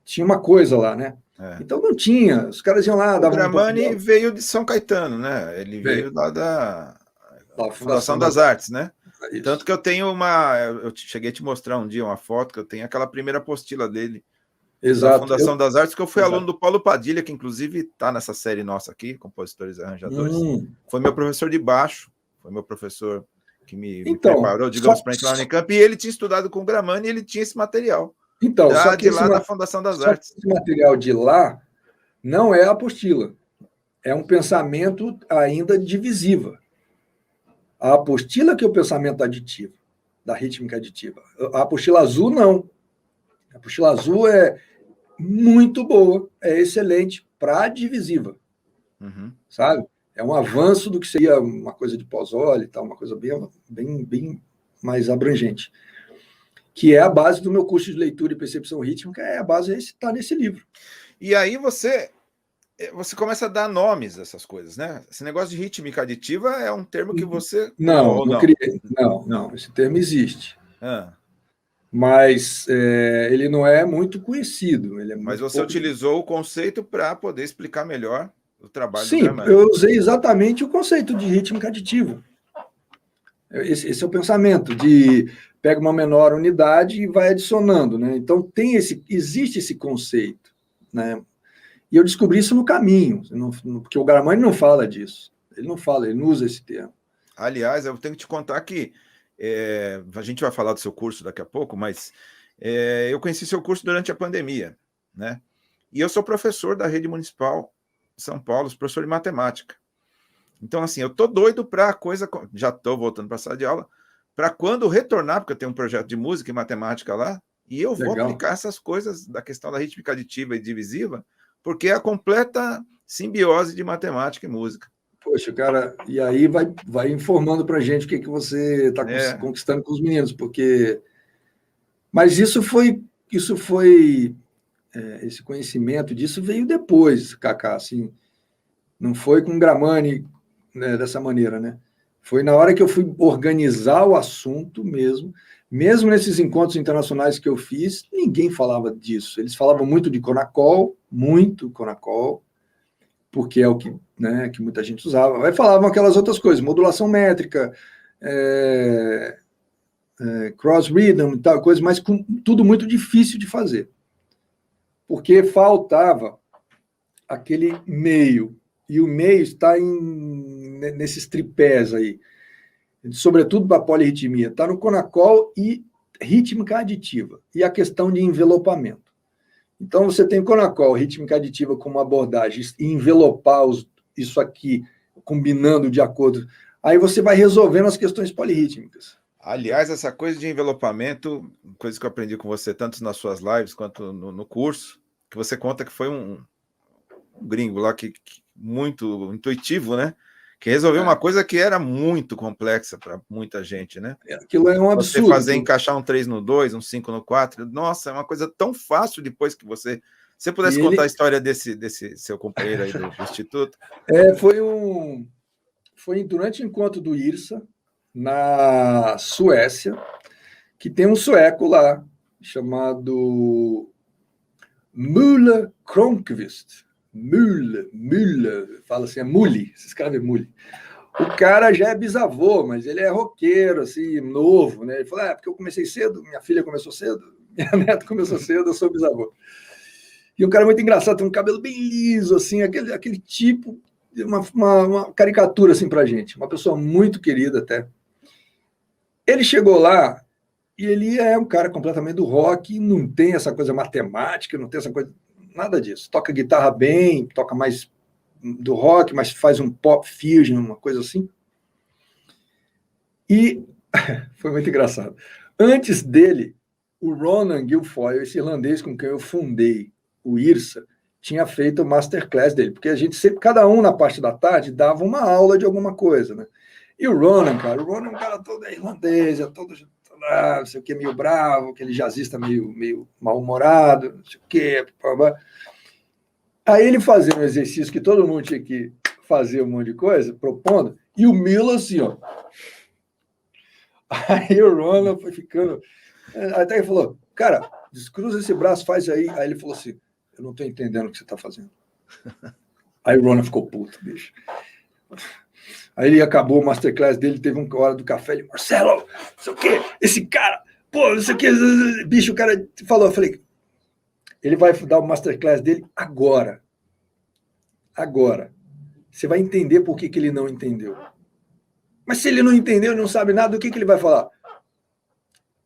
Speaker 2: tinha uma coisa lá, né? Então não tinha, os caras iam lá...
Speaker 1: O Gramani veio de São Caetano, né? Ele veio lá da Fundação das Artes, né? Isso. Tanto que eu tenho eu cheguei a te mostrar um dia uma foto, que eu tenho aquela primeira apostila dele.
Speaker 2: Exato.
Speaker 1: Da Fundação das Artes, que eu fui aluno do Paulo Padilha, que inclusive está nessa série nossa aqui, Compositores e Arranjadores. Foi meu professor de baixo, foi meu professor que me preparou, digamos, para entrar na Unicamp, e ele tinha estudado com o Gramani e ele tinha esse material.
Speaker 2: Então, só que
Speaker 1: de lá da Fundação das Artes.
Speaker 2: Esse material de lá não é a apostila. É um pensamento ainda divisiva. A apostila que é o pensamento aditivo, da rítmica aditiva. A apostila azul, não. A apostila azul é muito boa, é excelente para a divisiva. Sabe? É um avanço do que seria uma coisa de Pozzoli, tal, uma coisa bem mais abrangente. Que é a base do meu curso de leitura e percepção rítmica, é a base está nesse livro.
Speaker 1: E aí você começa a dar nomes a essas coisas, né? Esse negócio de rítmica aditiva é um termo que você...
Speaker 2: Não criei. Não, esse termo existe. Mas ele não é muito conhecido.
Speaker 1: Mas você utilizou o conceito para poder explicar melhor o trabalho do
Speaker 2: Gramani. Sim, eu usei exatamente o conceito de rítmica aditiva. Esse é o pensamento de pega uma menor unidade e vai adicionando, né? Então existe esse conceito, né? E eu descobri isso no caminho, porque o Gramani não fala disso. Ele não usa esse termo.
Speaker 1: Aliás, eu tenho que te contar que a gente vai falar do seu curso daqui a pouco, mas eu conheci seu curso durante a pandemia, né? E eu sou professor da Rede Municipal de São Paulo, professor de matemática. Então, assim, eu tô doido para a coisa... Já estou voltando para a sala de aula, para quando retornar, porque eu tenho um projeto de música e matemática lá, e eu vou aplicar essas coisas da questão da rítmica aditiva e divisiva, porque é a completa simbiose de matemática e música.
Speaker 2: Poxa, cara, e aí vai informando para a gente o que você está conquistando com os meninos, porque... Mas esse conhecimento disso veio depois, Cacá, assim, não foi com Gramani, né, dessa maneira, né? Foi na hora que eu fui organizar o assunto mesmo nesses encontros internacionais que eu fiz, ninguém falava disso. Eles falavam muito de Conacol, porque é o que, né, que muita gente usava. Aí falavam aquelas outras coisas, modulação métrica, cross rhythm e tal, coisa, mas tudo muito difícil de fazer. Porque faltava aquele meio, e o meio está nesses tripés aí, sobretudo para a polirritmia, está no Conacol e rítmica aditiva, e a questão de envelopamento. Então, você tem Conacol, rítmica aditiva como abordagem, e envelopar isso aqui, combinando de acordo, aí você vai resolvendo as questões polirrítmicas.
Speaker 1: Aliás, essa coisa de envelopamento, coisa que eu aprendi com você, tanto nas suas lives quanto no curso, que você conta que foi um gringo lá que muito intuitivo, né? Que resolveu uma coisa que era muito complexa para muita gente, né?
Speaker 2: Aquilo é um absurdo.
Speaker 1: Você fazer encaixar um 3 no 2, um 5 no 4, nossa, é uma coisa tão fácil depois que você... Se você pudesse contar a história desse seu companheiro aí do Instituto.
Speaker 2: Foi durante o encontro do IRSA, na Suécia, que tem um sueco lá, chamado Müller Kronqvist. Müller, fala assim, é Muli, se escreve Muli. O cara já é bisavô, mas ele é roqueiro, assim, novo, né? Ele falou, porque eu comecei cedo, minha filha começou cedo, minha neta começou cedo, eu sou bisavô. E um cara muito engraçado, tem um cabelo bem liso, assim, aquele tipo, uma caricatura, assim, pra gente. Uma pessoa muito querida, até. Ele chegou lá e ele é um cara completamente do rock, não tem essa coisa matemática, não tem essa coisa, nada disso. Toca guitarra bem, toca mais do rock, mas faz um pop fusion, uma coisa assim. E foi muito engraçado. Antes dele, o Ronan Guilfoyle, esse irlandês com quem eu fundei o IRSA, tinha feito o masterclass dele, porque a gente sempre, cada um na parte da tarde, dava uma aula de alguma coisa, né? E o Ronan é um cara todo irlandês, todo não sei o que, meio bravo, aquele jazzista meio mal-humorado, não sei o que. Aí ele fazia um exercício que todo mundo tinha que fazer um monte de coisa, propondo, e o Miller assim, ó. Aí o Ronan foi ficando... Até ele falou, cara, descruza esse braço, faz aí. Aí ele falou assim, eu não estou entendendo o que você está fazendo. Aí o Ronan ficou puto, bicho. Aí ele acabou o masterclass dele, teve uma hora do café, ele, Marcelo, não sei o quê, esse cara, pô, não sei o quê, bicho, o cara falou, eu falei, Ele vai dar o masterclass dele agora. Agora. Você vai entender por que ele não entendeu. Mas se ele não entendeu e não sabe nada, o que ele vai falar?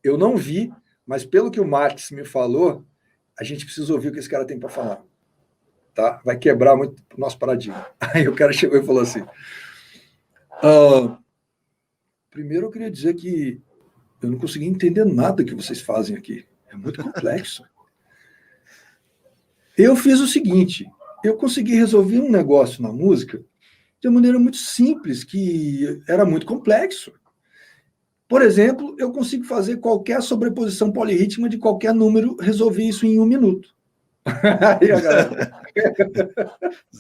Speaker 2: Eu não vi, mas pelo que o Marx me falou, a gente precisa ouvir o que esse cara tem para falar. Tá? Vai quebrar muito o nosso paradigma. Aí o cara chegou e falou assim, primeiro eu queria dizer que eu não consegui entender nada que vocês fazem aqui. É muito complexo. Eu fiz o seguinte, eu consegui resolver um negócio na música de uma maneira muito simples, que era muito complexo. Por exemplo, eu consigo fazer qualquer sobreposição polirrítmica de qualquer número, resolvi isso em 1 minuto. Aí a galera...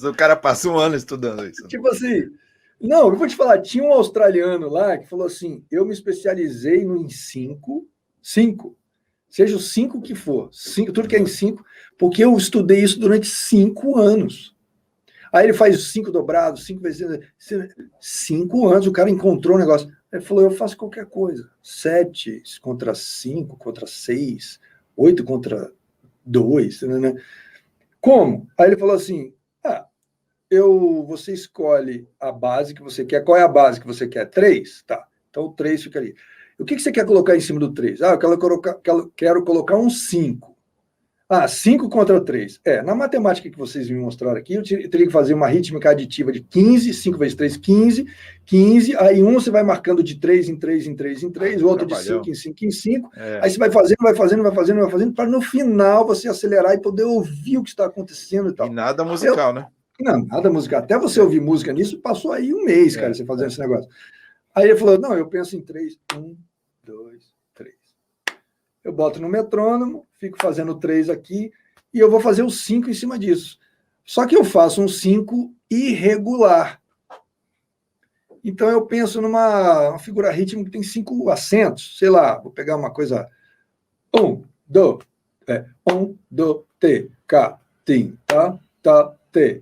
Speaker 1: O cara passa um ano estudando isso.
Speaker 2: Tipo assim, não, eu vou te falar, tinha um australiano lá que falou assim, eu me especializei em 5, seja o 5 que for, 5, tudo que é em 5, porque eu estudei isso durante 5 anos. Aí ele faz 5 dobrados, 5 vezes... 5 anos, o cara encontrou um negócio. Ele falou, eu faço qualquer coisa. 7 contra 5, contra 6, 8 contra 2. Né? Como? Aí ele falou assim, você escolhe a base que você quer. Qual é a base que você quer? 3? Tá. Então o 3 fica ali. O que você quer colocar em cima do 3? Eu quero colocar um 5. 5 contra 3. Na matemática que vocês me mostraram aqui, eu teria que fazer uma rítmica aditiva de 15, 5 vezes 3, 15, aí um você vai marcando de 3 em 3 em 3 em 3, o outro de 5 em 5 em 5, aí você vai fazendo, para no final você acelerar e poder ouvir o que está acontecendo e tal.
Speaker 1: E nada musical, né?
Speaker 2: Não, nada musical. Até você ouvir música nisso, passou aí um mês, cara, você fazendo esse negócio. Aí ele falou, não, eu penso em 3, 1, 2, 3. Eu boto no metrônomo, fico fazendo 3 aqui, e eu vou fazer o 5 em cima disso. Só que eu faço um 5 irregular. Então eu penso numa figura rítmica que tem 5 acentos, sei lá, vou pegar uma coisa... 1, 2, 2, T, tim, tá, T.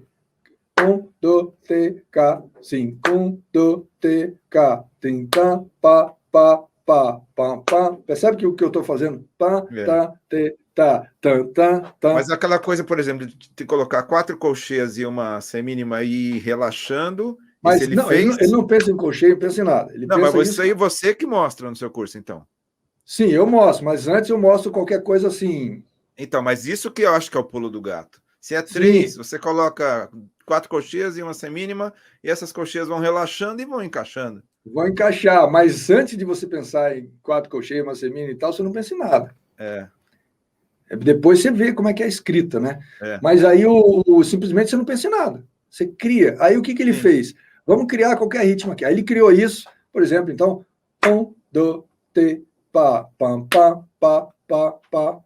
Speaker 2: 1, 2, T, K, 5, 1, 2, T, K, tim, tá, pá, pá, pá, pá, pá. Percebe que o que eu estou fazendo? Pá, tá, te, tá, tan, tá, tá.
Speaker 1: Mas aquela coisa, por exemplo, de colocar 4 colcheias e uma semínima e ir relaxando.
Speaker 2: Mas
Speaker 1: ele
Speaker 2: não,
Speaker 1: fez...
Speaker 2: ele não pensa em colcheia, não pensa em nada. Ele
Speaker 1: não,
Speaker 2: pensa
Speaker 1: mas isso aí você que mostra no seu curso, então.
Speaker 2: Sim, eu mostro, mas antes eu mostro qualquer coisa assim.
Speaker 1: Então, mas isso que eu acho que é o pulo do gato. Se é 3,
Speaker 2: Sim.
Speaker 1: Você coloca 4 colcheias e uma semínima, e essas colcheias vão relaxando e vão encaixando.
Speaker 2: Vão encaixar, mas antes de você pensar em 4 colcheias, uma semínima e tal, você não pensa em nada. Depois você vê como é que é a escrita, né? Mas aí simplesmente você não pensa em nada. Você cria. Aí o que ele fez? Vamos criar qualquer ritmo aqui. Aí ele criou isso, por exemplo, então, 1, 2, T, pá, pam, pá, pá, pá, pá,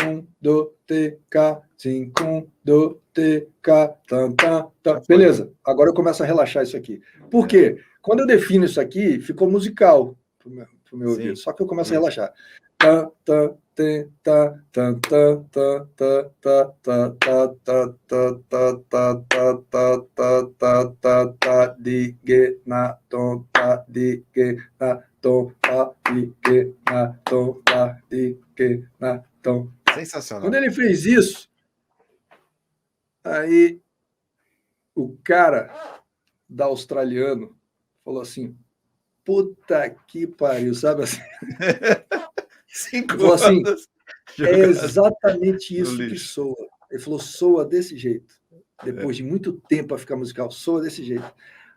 Speaker 2: 1, 2, T, K, 5, 1, 2, T, K, tan, tan, tan. Beleza, agora eu começo a relaxar isso aqui. Por quê? Quando eu defino isso aqui, ficou musical pro meu ouvido, só que eu começo a relaxar. Tá, tá, tá, tá, tá, tá, tá, tá, tá, tá, tá, tá, tá, tá, tá, tá, tá, tá, tá, de, ge, na, tom, tá, de, ge, na, tom, tá, de, ge, na, tom, tá, de, ge, na, tom.
Speaker 1: Sensacional.
Speaker 2: Quando ele fez isso, aí o cara da australiano falou assim, puta que pariu, sabe assim?
Speaker 1: 5
Speaker 2: falou assim,
Speaker 1: anos
Speaker 2: é exatamente isso que soa. Ele falou, soa desse jeito. Depois de muito tempo a ficar musical, soa desse jeito.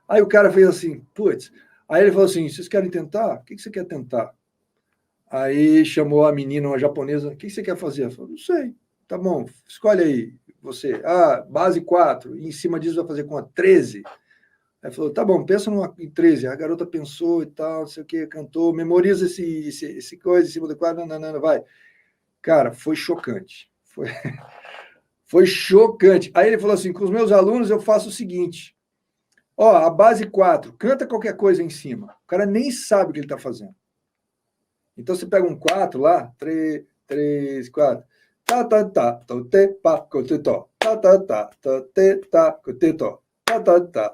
Speaker 2: Aí o cara fez assim, putz. Aí ele falou assim, vocês querem tentar? O que você quer tentar? Aí chamou a menina, uma japonesa, o que você quer fazer? Ela falou, não sei. Tá bom, escolhe aí, você. Base 4, e em cima disso vai fazer com a 13. Aí falou, tá bom, pensa em 13. A garota pensou e tal, não sei o que, cantou, memoriza esse coisa em cima do quadro, não, vai. Cara, foi chocante. Foi chocante. Aí ele falou assim, com os meus alunos eu faço o seguinte, a base 4, canta qualquer coisa em cima. O cara nem sabe o que ele está fazendo. Então você pega um 4 lá, 3, 4. Tá, tá, tá, to, te, pa, co, te, to. Tá, tá, tá, to, te, tá, co, te, to. tá, tá, tá,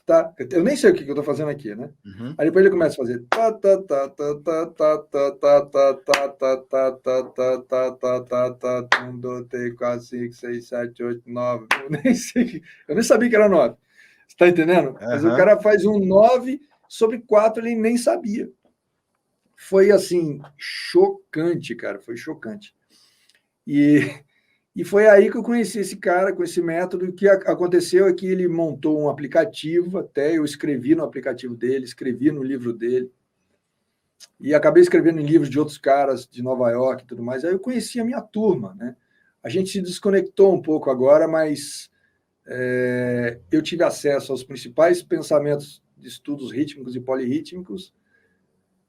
Speaker 2: tá, tá. Eu nem sei o que eu estou fazendo aqui, né?
Speaker 1: Uhum.
Speaker 2: Aí depois ele começa a fazer tá, tá, tá, tá, tá, tá, tá, tá, tá, tá, tá, tá, tá, tá, tá, tá, tá, tá, 1, 2, 3, 4, 5, 6, 7, 8, 9. Eu nem sei, eu nem sabia que era 9. Você está entendendo? Mas o
Speaker 1: Aham.
Speaker 2: cara faz um 9 sobre 4, ele nem sabia. Foi assim, chocante, cara, foi chocante. E foi aí que eu conheci esse cara, com esse método. O que aconteceu é que ele montou um aplicativo, até eu escrevi no aplicativo dele, escrevi no livro dele, e acabei escrevendo em livros de outros caras de Nova York e tudo mais. Aí eu conheci a minha turma, né? A gente se desconectou um pouco agora, mas eu tive acesso aos principais pensamentos de estudos rítmicos e polirrítmicos,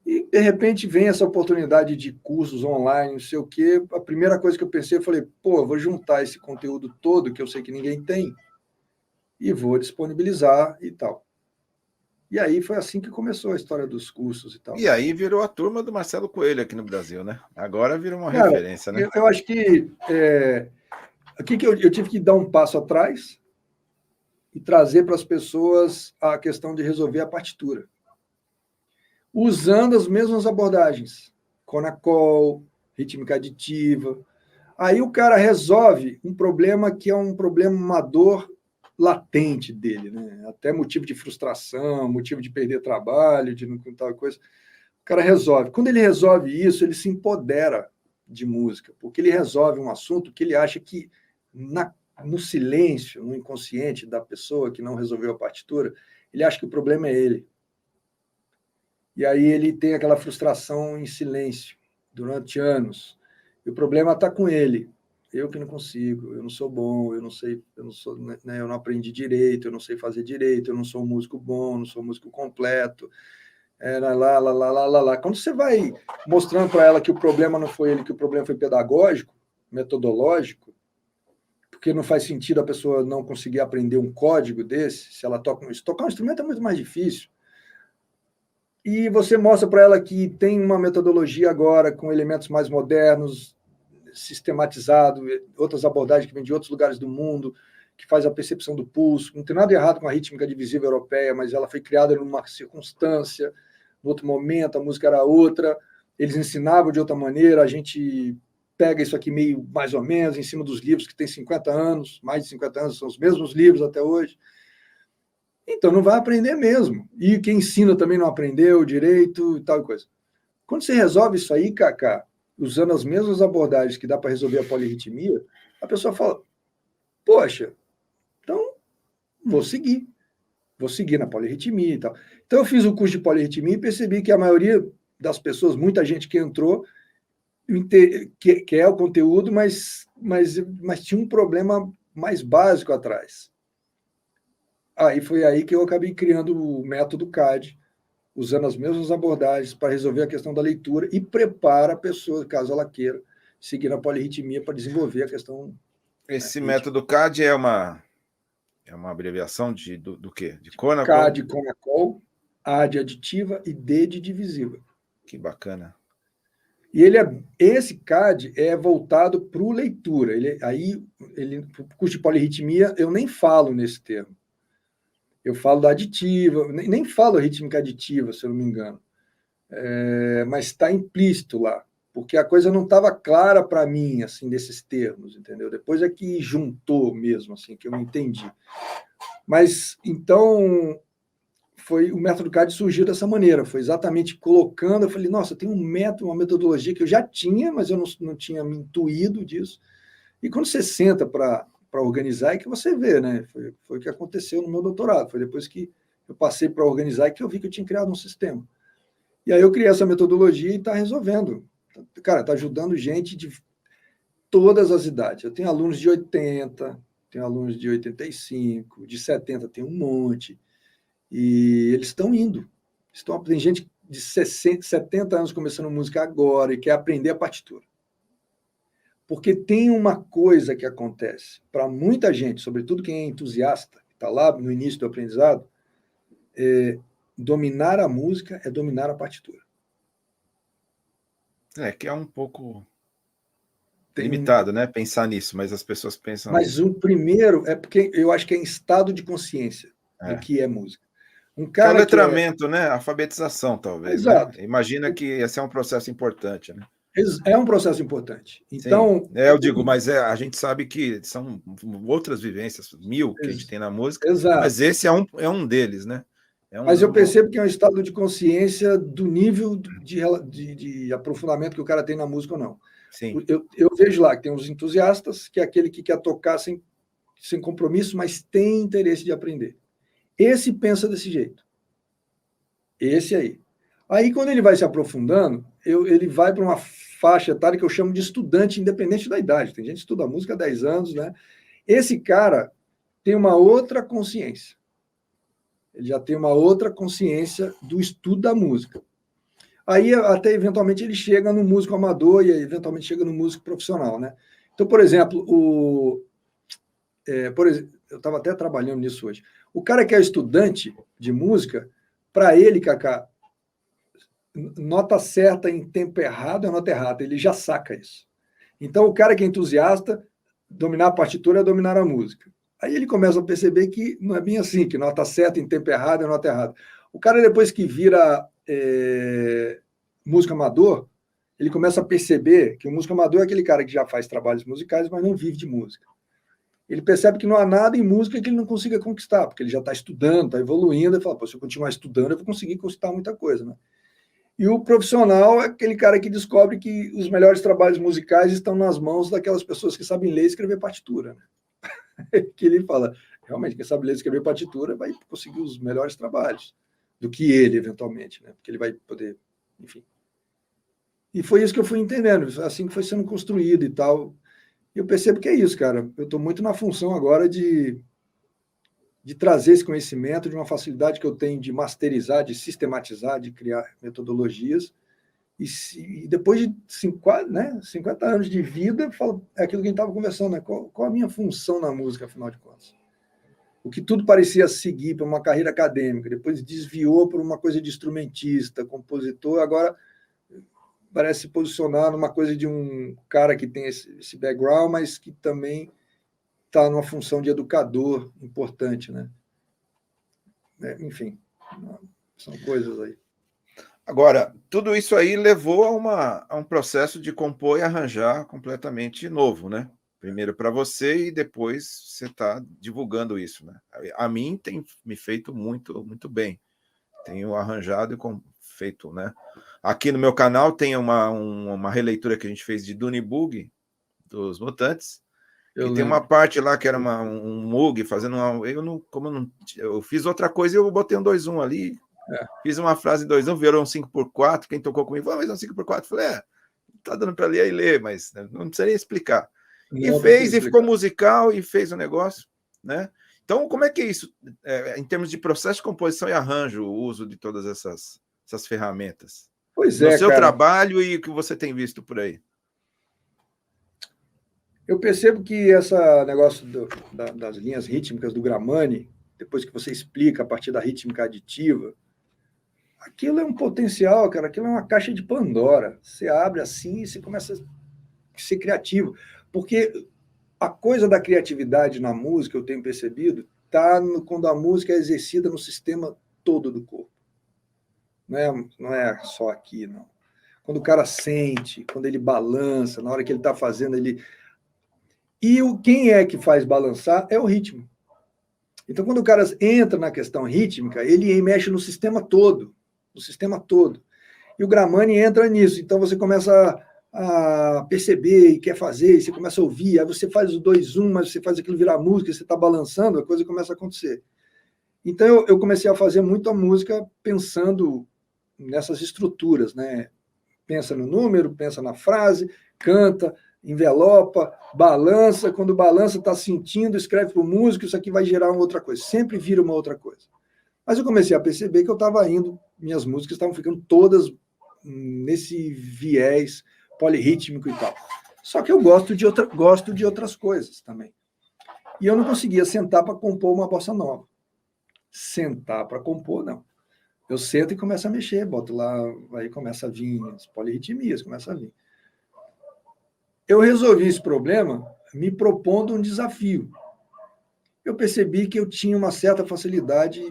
Speaker 2: e, de repente, vem essa oportunidade de cursos online, não sei o quê. A primeira coisa que eu pensei, eu falei, pô, eu vou juntar esse conteúdo todo, que eu sei que ninguém tem, e vou disponibilizar e tal. E aí foi assim que começou a história dos cursos e tal.
Speaker 1: E aí virou a turma do Marcelo Coelho aqui no Brasil, né? Agora virou uma
Speaker 2: Cara,
Speaker 1: referência, né?
Speaker 2: eu acho que aqui que eu tive que dar um passo atrás e trazer para as pessoas a questão de resolver a partitura, usando as mesmas abordagens, Conacol, rítmica aditiva. Aí o cara resolve um problema que é um problema, uma dor latente dele, né? Até motivo de frustração, motivo de perder trabalho, de não tal coisa. O cara resolve. Quando ele resolve isso, ele se empodera de música, porque ele resolve um assunto que ele acha que no silêncio, no inconsciente da pessoa que não resolveu a partitura, ele acha que o problema é ele. E aí ele tem aquela frustração em silêncio durante anos. E o problema está com ele. Eu que não consigo, eu não sou bom, eu não sei, eu não sou, né, eu não aprendi direito, eu não sei fazer direito, eu não sou um músico bom, não sou um músico completo. Lá, lá, lá, lá, lá, lá, lá. Quando você vai mostrando para ela que o problema não foi ele, que o problema foi pedagógico, metodológico, porque não faz sentido a pessoa não conseguir aprender um código desse, se ela toca tocar um instrumento é muito mais difícil. E você mostra para ela que tem uma metodologia agora com elementos mais modernos, sistematizado, outras abordagens que vêm de outros lugares do mundo, que faz a percepção do pulso. Não tem nada errado com a rítmica divisível europeia, mas ela foi criada numa circunstância, no outro momento, a música era outra, eles ensinavam de outra maneira, a gente pega isso aqui meio mais ou menos em cima dos livros que tem 50 anos, mais de 50 anos, são os mesmos livros até hoje. Então não vai aprender mesmo. E quem ensina também não aprendeu direito e tal coisa. Quando você resolve isso aí, Cacá, usando as mesmas abordagens que dá para resolver a polirritmia, a pessoa fala, poxa, então vou seguir na polirritmia e tal. Então eu fiz o curso de polirritmia e percebi que a maioria das pessoas, muita gente que entrou, quer o conteúdo, mas tinha um problema mais básico atrás. Aí foi aí que eu acabei criando o método CAD, usando as mesmas abordagens para resolver a questão da leitura e prepara a pessoa, caso ela queira, seguir na polirritmia para desenvolver a questão, né,
Speaker 1: Esse
Speaker 2: rítmica.
Speaker 1: método CAD é uma abreviação do quê? De
Speaker 2: K
Speaker 1: Conacol?
Speaker 2: de Conacol, A de aditiva e D de divisiva.
Speaker 1: Que bacana.
Speaker 2: E esse CAD é voltado para o leitura. O curso de polirritmia, eu nem falo nesse termo. Eu falo da aditiva, nem falo rítmica aditiva, se eu não me engano. Mas está implícito lá, porque a coisa não estava clara para mim, assim, desses termos, entendeu? Depois é que juntou mesmo, assim, que eu entendi. Mas, então, o método CAD surgiu dessa maneira, foi exatamente colocando, eu falei, nossa, tem um método, uma metodologia que eu já tinha, mas eu não tinha me intuído disso. E quando você senta para organizar, é que você vê, né? Foi o que aconteceu no meu doutorado, foi depois que eu passei para organizar e que eu vi que eu tinha criado um sistema. E aí eu criei essa metodologia e está resolvendo. Cara, está ajudando gente de todas as idades. Eu tenho alunos de 80, tenho alunos de 85, de 70 tem um monte. E eles estão indo. Tem gente de 60, 70 anos começando música agora e quer aprender a partitura. Porque tem uma coisa que acontece para muita gente, sobretudo quem é entusiasta, que está lá no início do aprendizado, dominar a música é dominar a partitura.
Speaker 1: Que é um pouco limitado, né? Pensar nisso, mas as pessoas pensam.
Speaker 2: Mas o primeiro é porque eu acho que é em estado de consciência do
Speaker 1: É.
Speaker 2: que é música. Um
Speaker 1: Que é o
Speaker 2: cara que é.
Speaker 1: letramento, né? Alfabetização, talvez, né?
Speaker 2: Exato.
Speaker 1: Imagina que esse é um processo importante, né?
Speaker 2: É um processo importante.
Speaker 1: Sim,
Speaker 2: Então,
Speaker 1: eu digo, mas a gente sabe que são outras vivências, 1000 que a gente tem na música,
Speaker 2: exato.
Speaker 1: mas esse é um deles, né?
Speaker 2: Mas eu percebo que é um estado de consciência do nível de aprofundamento que o cara tem na música ou não.
Speaker 1: Sim.
Speaker 2: Eu vejo lá que tem os entusiastas, que é aquele que quer tocar sem compromisso, mas tem interesse de aprender. Esse pensa desse jeito. Esse aí. Aí, quando ele vai se aprofundando, ele vai para uma faixa etária que eu chamo de estudante, independente da idade. Tem gente que estuda música há 10 anos, né? Esse cara tem uma outra consciência. Ele já tem uma outra consciência do estudo da música. Aí, até eventualmente, ele chega no músico amador e eventualmente chega no músico profissional, né? Então, por exemplo, eu estava até trabalhando nisso hoje. O cara que é estudante de música, para ele, Cacá, nota certa em tempo errado é nota errada, ele já saca isso. Então, o cara que é entusiasta, dominar a partitura é dominar a música. Aí ele começa a perceber que não é bem assim, que nota certa em tempo errado é nota errada. O cara, depois que vira músico amador, ele começa a perceber que o músico amador é aquele cara que já faz trabalhos musicais, mas não vive de música. Ele percebe que não há nada em música que ele não consiga conquistar, porque ele já está estudando, está evoluindo, e fala, pô, se eu continuar estudando, eu vou conseguir conquistar muita coisa, né? E o profissional é aquele cara que descobre que os melhores trabalhos musicais estão nas mãos daquelas pessoas que sabem ler e escrever partitura, né? Que ele fala, realmente, quem sabe ler e escrever partitura vai conseguir os melhores trabalhos do que ele, eventualmente, né? Porque ele vai poder, enfim. E foi isso que eu fui entendendo, assim que foi sendo construído e tal. E eu percebo que é isso, cara. Eu estou muito na função agora de trazer esse conhecimento, de uma facilidade que eu tenho de masterizar, de sistematizar, de criar metodologias. E depois de 50 anos de vida, é aquilo que a gente estava conversando, né? Qual a minha função na música, afinal de contas? O que tudo parecia seguir para uma carreira acadêmica, depois desviou para uma coisa de instrumentista, compositor, agora parece se posicionar numa coisa de um cara que tem esse background, mas que também está numa função de educador importante, né? Enfim, são coisas aí.
Speaker 1: Agora, tudo isso aí levou a um processo de compor e arranjar completamente novo, né? Primeiro para você e depois você está divulgando isso, né? A mim tem me feito muito, muito bem. Tenho arranjado e feito, né? Aqui no meu canal tem uma releitura que a gente fez de Dune Bug, dos Mutantes, e tem uma parte lá que era um Moog fazendo uma. Eu fiz outra coisa e eu botei um 2-1 ali. Fiz uma frase 2-1, virou um 5x4. Quem tocou comigo falou, mas é um 5x4. Falei, tá dando para ler aí ler, mas não precisa explicar. E fez, e ficou musical, e fez o negócio, né? Então, como é que é isso, em termos de processo de composição e arranjo, o uso de todas essas ferramentas?
Speaker 2: Pois
Speaker 1: no
Speaker 2: é,
Speaker 1: seu
Speaker 2: cara.
Speaker 1: Trabalho e o que você tem visto por aí?
Speaker 2: Eu percebo que esse negócio das linhas rítmicas do Gramani, depois que você explica a partir da rítmica aditiva, aquilo é um potencial, cara, aquilo é uma caixa de Pandora. Você abre assim e você começa a ser criativo. Porque a coisa da criatividade na música, eu tenho percebido, está quando a música é exercida no sistema todo do corpo. Não é só aqui, não. Quando o cara sente, quando ele balança, na hora que ele está fazendo, ele... E quem é que faz balançar é o ritmo. Então, quando o cara entra na questão rítmica, ele mexe no sistema todo. No sistema todo. E o Gramani entra nisso. Então, você começa a perceber e quer fazer, e você começa a ouvir, aí você faz o 2-1, mas você faz aquilo virar música, você está balançando, a coisa começa a acontecer. Então, eu comecei a fazer muito a música pensando nessas estruturas, né? Pensa no número, pensa na frase, canta, envelopa, balança. Quando balança, está sentindo, escreve para o músico, isso aqui vai gerar uma outra coisa. Sempre vira uma outra coisa. Mas eu comecei a perceber que eu estava indo, minhas músicas estavam ficando todas nesse viés polirrítmico e tal. Só que eu gosto de outras coisas também. E eu não conseguia sentar para compor uma bossa nova. Sentar para compor, não. Eu sento e começo a mexer, boto lá, aí começa a vir as polirritmias, começa a vir. Eu resolvi esse problema me propondo um desafio. Eu percebi que eu tinha uma certa facilidade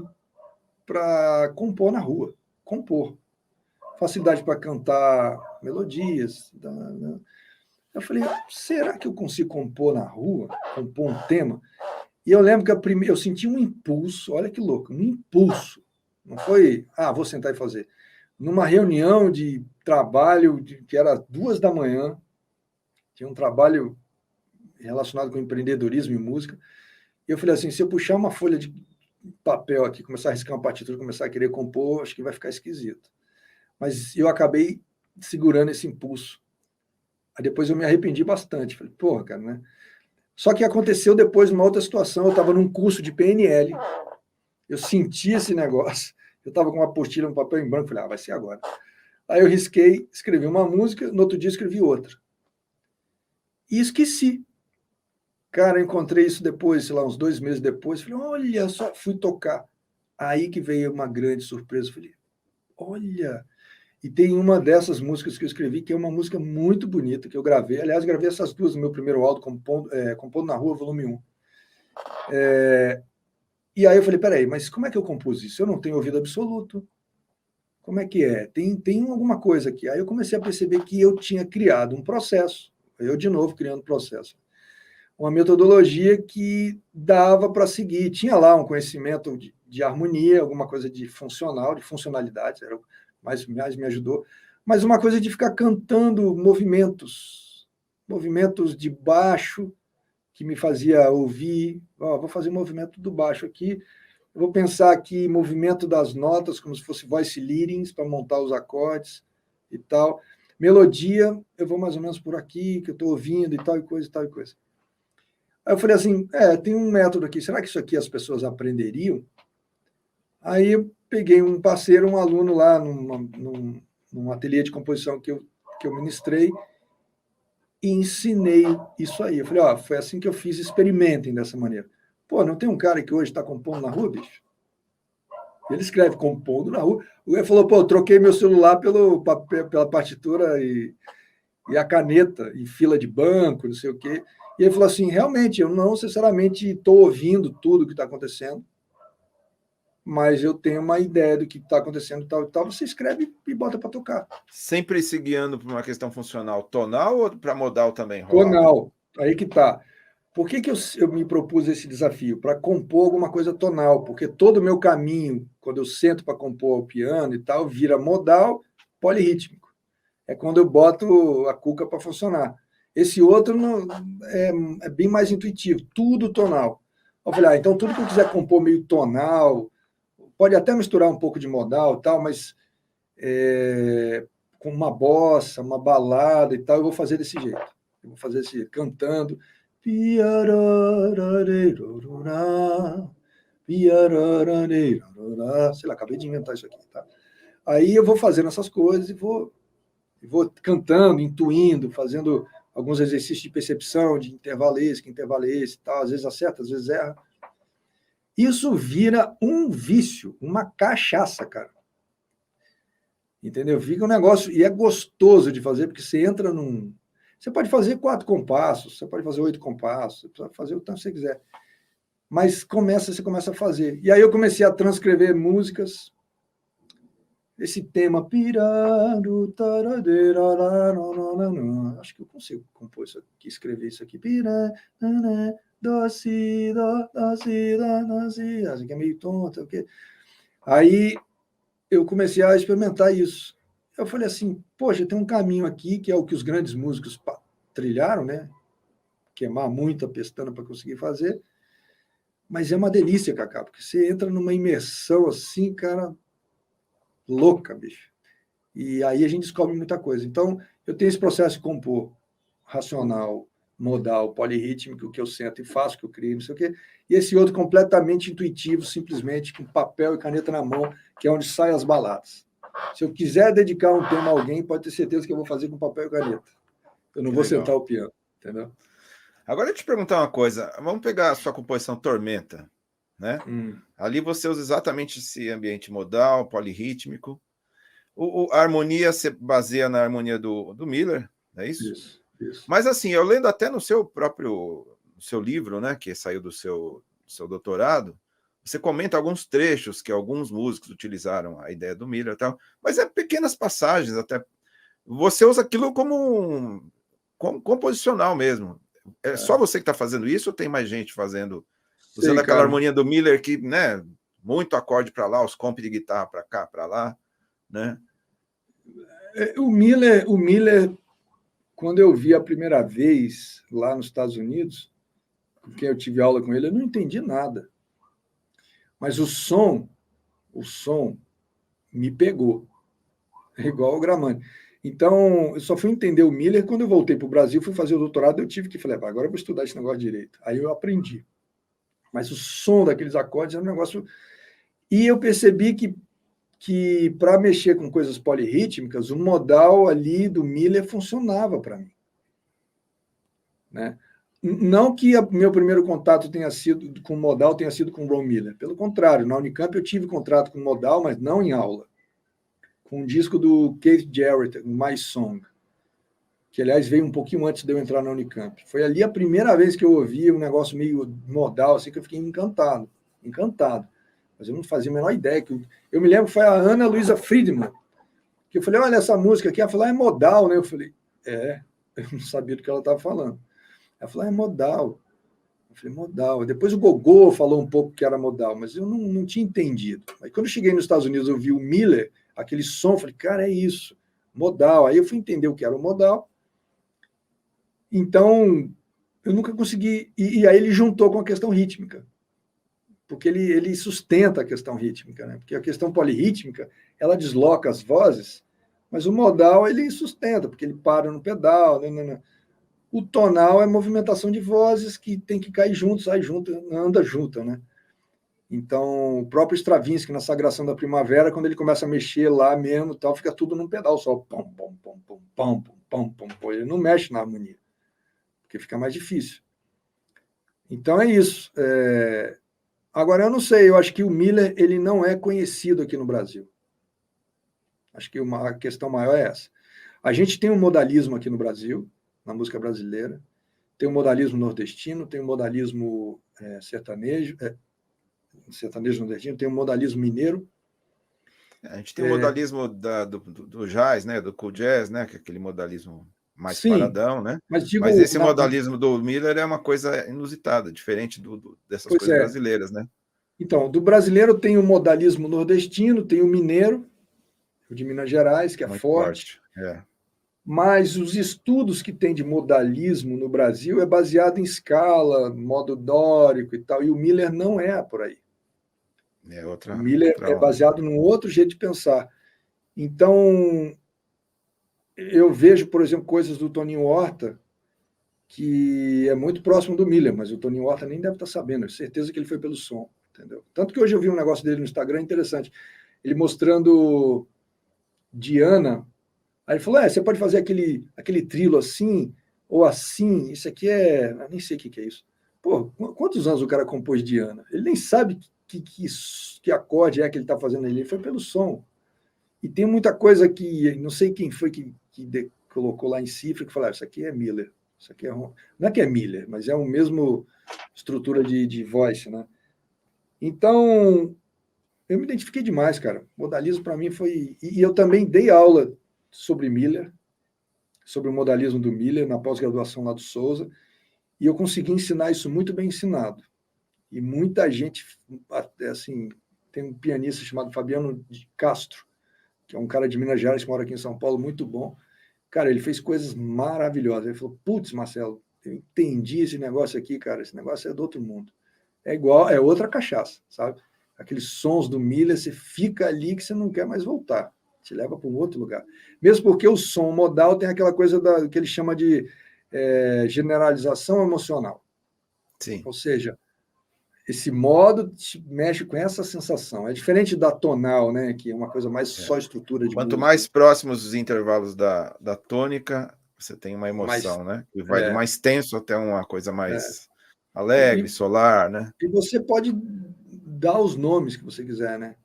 Speaker 2: para compor na rua, compor. Facilidade para cantar melodias. Eu falei, será que eu consigo compor na rua, compor um tema? E eu lembro que eu senti um impulso, olha que louco, um impulso. Não foi, vou sentar e fazer. Numa reunião de trabalho, que era 2 da manhã, tinha um trabalho relacionado com empreendedorismo e música, e eu falei assim, se eu puxar uma folha de papel aqui, começar a riscar uma partitura, começar a querer compor, acho que vai ficar esquisito. Mas eu acabei segurando esse impulso. Aí depois eu me arrependi bastante. Falei, porra, cara, né? Só que aconteceu depois uma outra situação. Eu estava num curso de PNL, eu senti esse negócio, eu estava com uma apostila, um papel em branco, falei, vai ser agora. Aí eu risquei, escrevi uma música, no outro dia escrevi outra. E esqueci. Cara, eu encontrei isso depois, sei lá, uns 2 meses depois, falei, olha só, fui tocar. Aí que veio uma grande surpresa, falei, olha... E tem uma dessas músicas que eu escrevi, que é uma música muito bonita, que eu gravei. Aliás, gravei essas duas no meu primeiro álbum, Compondo na Rua, volume 1. E aí eu falei, peraí, mas como é que eu compus isso? Eu não tenho ouvido absoluto. Como é que é? Tem alguma coisa aqui. Aí eu comecei a perceber que eu tinha criado um processo, eu de novo criando um processo. Uma metodologia que dava para seguir. Tinha lá um conhecimento de harmonia, alguma coisa de funcional, de funcionalidade, era mais me ajudou, mas uma coisa de ficar cantando movimentos de baixo, que me fazia ouvir, vou fazer um movimento do baixo aqui, eu vou pensar aqui movimento das notas, como se fosse voice leadings, para montar os acordes e tal. Melodia, eu vou mais ou menos por aqui, que eu estou ouvindo e tal e coisa, e tal e coisa. Aí eu falei assim, tem um método aqui, será que isso aqui as pessoas aprenderiam? Aí eu peguei um parceiro, um aluno lá num ateliê de composição que eu ministrei e ensinei isso aí. Eu falei, foi assim que eu fiz, experimentem dessa maneira. Pô, não tem um cara que hoje está compondo na rua, bicho? Ele escreve compondo na rua. Ele falou, pô, eu troquei meu celular pela partitura e a caneta em fila de banco, não sei o quê. E ele falou assim, realmente, eu não necessariamente estou ouvindo tudo que está acontecendo, mas eu tenho uma ideia do que está acontecendo, tal e tal, você escreve e bota para tocar.
Speaker 1: Sempre se guiando por uma questão funcional tonal ou para modal também rolar?
Speaker 2: Tonal, aí que tá. Por que eu me propus esse desafio? Para compor alguma coisa tonal, porque todo o meu caminho, quando eu sento para compor o piano e tal, vira modal, polirrítmico. É quando eu boto a cuca para funcionar. Esse outro não, é bem mais intuitivo, tudo tonal. Eu falei, então tudo que eu quiser compor meio tonal, pode até misturar um pouco de modal e tal, mas com uma bossa, uma balada e tal, eu vou fazer desse jeito. Eu vou fazer desse jeito, cantando. Sei lá, acabei de inventar isso aqui, tá? Aí eu vou fazendo essas coisas e vou cantando, intuindo, fazendo alguns exercícios de percepção, de intervalesco e tal, às vezes acerta, às vezes erra. Isso vira um vício, uma cachaça, cara. Entendeu? Fica um negócio, e é gostoso de fazer, porque você entra num... Você pode fazer 4 compassos, você pode fazer 8 compassos, você pode fazer o tanto que você quiser. Mas você começa a fazer. E aí eu comecei a transcrever músicas, esse tema... Acho que eu consigo compor isso aqui, escrever isso aqui. Assim, que é meio tonto. Aí eu comecei a experimentar isso. Eu falei assim, poxa, tem um caminho aqui, que é o que os grandes músicos trilharam, né? Queimar muita pestana para conseguir fazer. Mas é uma delícia, Cacá, porque você entra numa imersão assim, cara, louca, bicho. E aí a gente descobre muita coisa. Então, eu tenho esse processo de compor racional, modal, polirrítmico, que eu sento e faço, que eu crio, não sei o quê. E esse outro completamente intuitivo, simplesmente com papel e caneta na mão, que é onde saem as baladas. Se eu quiser dedicar um tema a alguém, pode ter certeza que eu vou fazer com papel e caneta. Eu não vou sentar o piano, entendeu?
Speaker 1: Agora eu te perguntar uma coisa. Vamos pegar a sua composição Tormenta, né? Ali você usa exatamente esse ambiente modal, polirrítmico. A harmonia se baseia na harmonia do Miller, é isso?
Speaker 2: Isso.
Speaker 1: Mas assim, eu lendo até no seu livro, né, que saiu do seu doutorado, você comenta alguns trechos que alguns músicos utilizaram a ideia do Miller e tal, mas é pequenas passagens até. Você usa aquilo como composicional mesmo. É só você que está fazendo isso ou tem mais gente fazendo, usando aquela harmonia do Miller que, né, muito acorde para lá, os comp de guitarra para cá, para lá, né?
Speaker 2: O Miller, quando eu vi a primeira vez lá nos Estados Unidos, com quem eu tive aula com ele, eu não entendi nada. Mas o som me pegou. É igual o Gramani. Então, eu só fui entender o Miller quando eu voltei para o Brasil, fui fazer o doutorado, eu tive que falar, agora eu vou estudar esse negócio direito. Aí eu aprendi. Mas o som daqueles acordes era um negócio... E eu percebi que para mexer com coisas polirrítmicas, o modal ali do Miller funcionava para mim. Né? Não que meu primeiro contato tenha sido com modal tenha sido com o Ron Miller. Pelo contrário, na Unicamp eu tive contato com modal, mas não em aula. Com um disco do Keith Jarrett, My Song, que, aliás, veio um pouquinho antes de eu entrar na Unicamp. Foi ali a primeira vez que eu ouvi um negócio meio modal, assim, que eu fiquei encantado. Mas eu não fazia a menor ideia. Eu me lembro que foi a Ana Luisa Friedman, que eu falei, olha essa música aqui. Ela falou, é modal, né? Eu falei, eu não sabia do que ela estava falando. Ela falou, é modal. Eu falei, modal. Depois o Gogô falou um pouco que era modal, mas eu não tinha entendido. Aí quando eu cheguei nos Estados Unidos, eu vi o Miller, aquele som, falei, cara, é isso, modal. Aí eu fui entender o que era o modal. Então, eu nunca consegui... E aí ele juntou com a questão rítmica, porque ele sustenta a questão rítmica, né? Porque a questão polirrítmica, ela desloca as vozes, mas o modal ele sustenta, porque ele para no pedal, né? O tonal é movimentação de vozes que tem que cair junto, sai junto, anda junto, né? Então, o próprio Stravinsky, na Sagração da Primavera, quando ele começa a mexer lá mesmo, tal, fica tudo num pedal só. Pom, pom, pom, pom, pom, pom, pom, pom. Ele não mexe na harmonia, porque fica mais difícil. Então, é isso. Agora, eu não sei, eu acho que o Miller ele não é conhecido aqui no Brasil. Acho que a questão maior é essa. A gente tem um modalismo aqui no Brasil, na música brasileira, tem um modalismo nordestino, tem um modalismo sertanejo nordestino, tem um modalismo mineiro.
Speaker 1: A gente tem o modalismo do jazz, né, do cool jazz, né, que é aquele modalismo mais
Speaker 2: Sim,
Speaker 1: paradão, né?
Speaker 2: Mas
Speaker 1: esse modalismo do Miller é uma coisa inusitada, diferente dessas coisas brasileiras, né?
Speaker 2: Então, do brasileiro tem o modalismo nordestino, tem o mineiro, o de Minas Gerais, que é muito forte. Mas os estudos que tem de modalismo no Brasil é baseado em escala, modo dórico e tal, e o Miller não é por aí. O Miller é baseado num outro jeito de pensar. Então, eu vejo, por exemplo, coisas do Toninho Horta, que é muito próximo do Miller, mas o Toninho Horta nem deve estar sabendo, certeza que ele foi pelo som, entendeu? Tanto que hoje eu vi um negócio dele no Instagram interessante, ele mostrando Diana. Aí ele falou, você pode fazer aquele trilo assim, ou assim, isso aqui eu nem sei o que é isso. Pô, quantos anos o cara compôs Diana? Ele nem sabe que acorde é que ele está fazendo ali, ele foi pelo som. E tem muita coisa que, não sei quem foi que colocou lá em cifra, que falou, isso aqui é Miller, isso aqui é... Não é que é Miller, mas é a mesma estrutura de voice, né? Então, eu me identifiquei demais, cara. Modalismo para mim foi... E eu também dei aula sobre Miller, sobre o modalismo do Miller, na pós-graduação lá do Souza, e eu consegui ensinar isso muito bem ensinado. E muita gente, assim, tem um pianista chamado Fabiano de Castro, que é um cara de Minas Gerais que mora aqui em São Paulo, muito bom. Cara, ele fez coisas maravilhosas. Ele falou, putz, Marcelo, eu entendi esse negócio aqui, cara, esse negócio é do outro mundo. É igual, é outra cachaça, sabe? Aqueles sons do Miller, você fica ali que você não quer mais voltar. Te leva para um outro lugar. Mesmo porque o som modal tem aquela coisa que ele chama de generalização emocional.
Speaker 1: Sim.
Speaker 2: Ou seja, esse modo mexe com essa sensação. É diferente da tonal, né? Que é uma coisa mais só estrutura de
Speaker 1: Quanto
Speaker 2: música.
Speaker 1: mais próximos os intervalos da tônica, você tem uma emoção, né? E vai do mais tenso até uma coisa mais alegre, solar, né?
Speaker 2: E você pode dar os nomes que você quiser, né?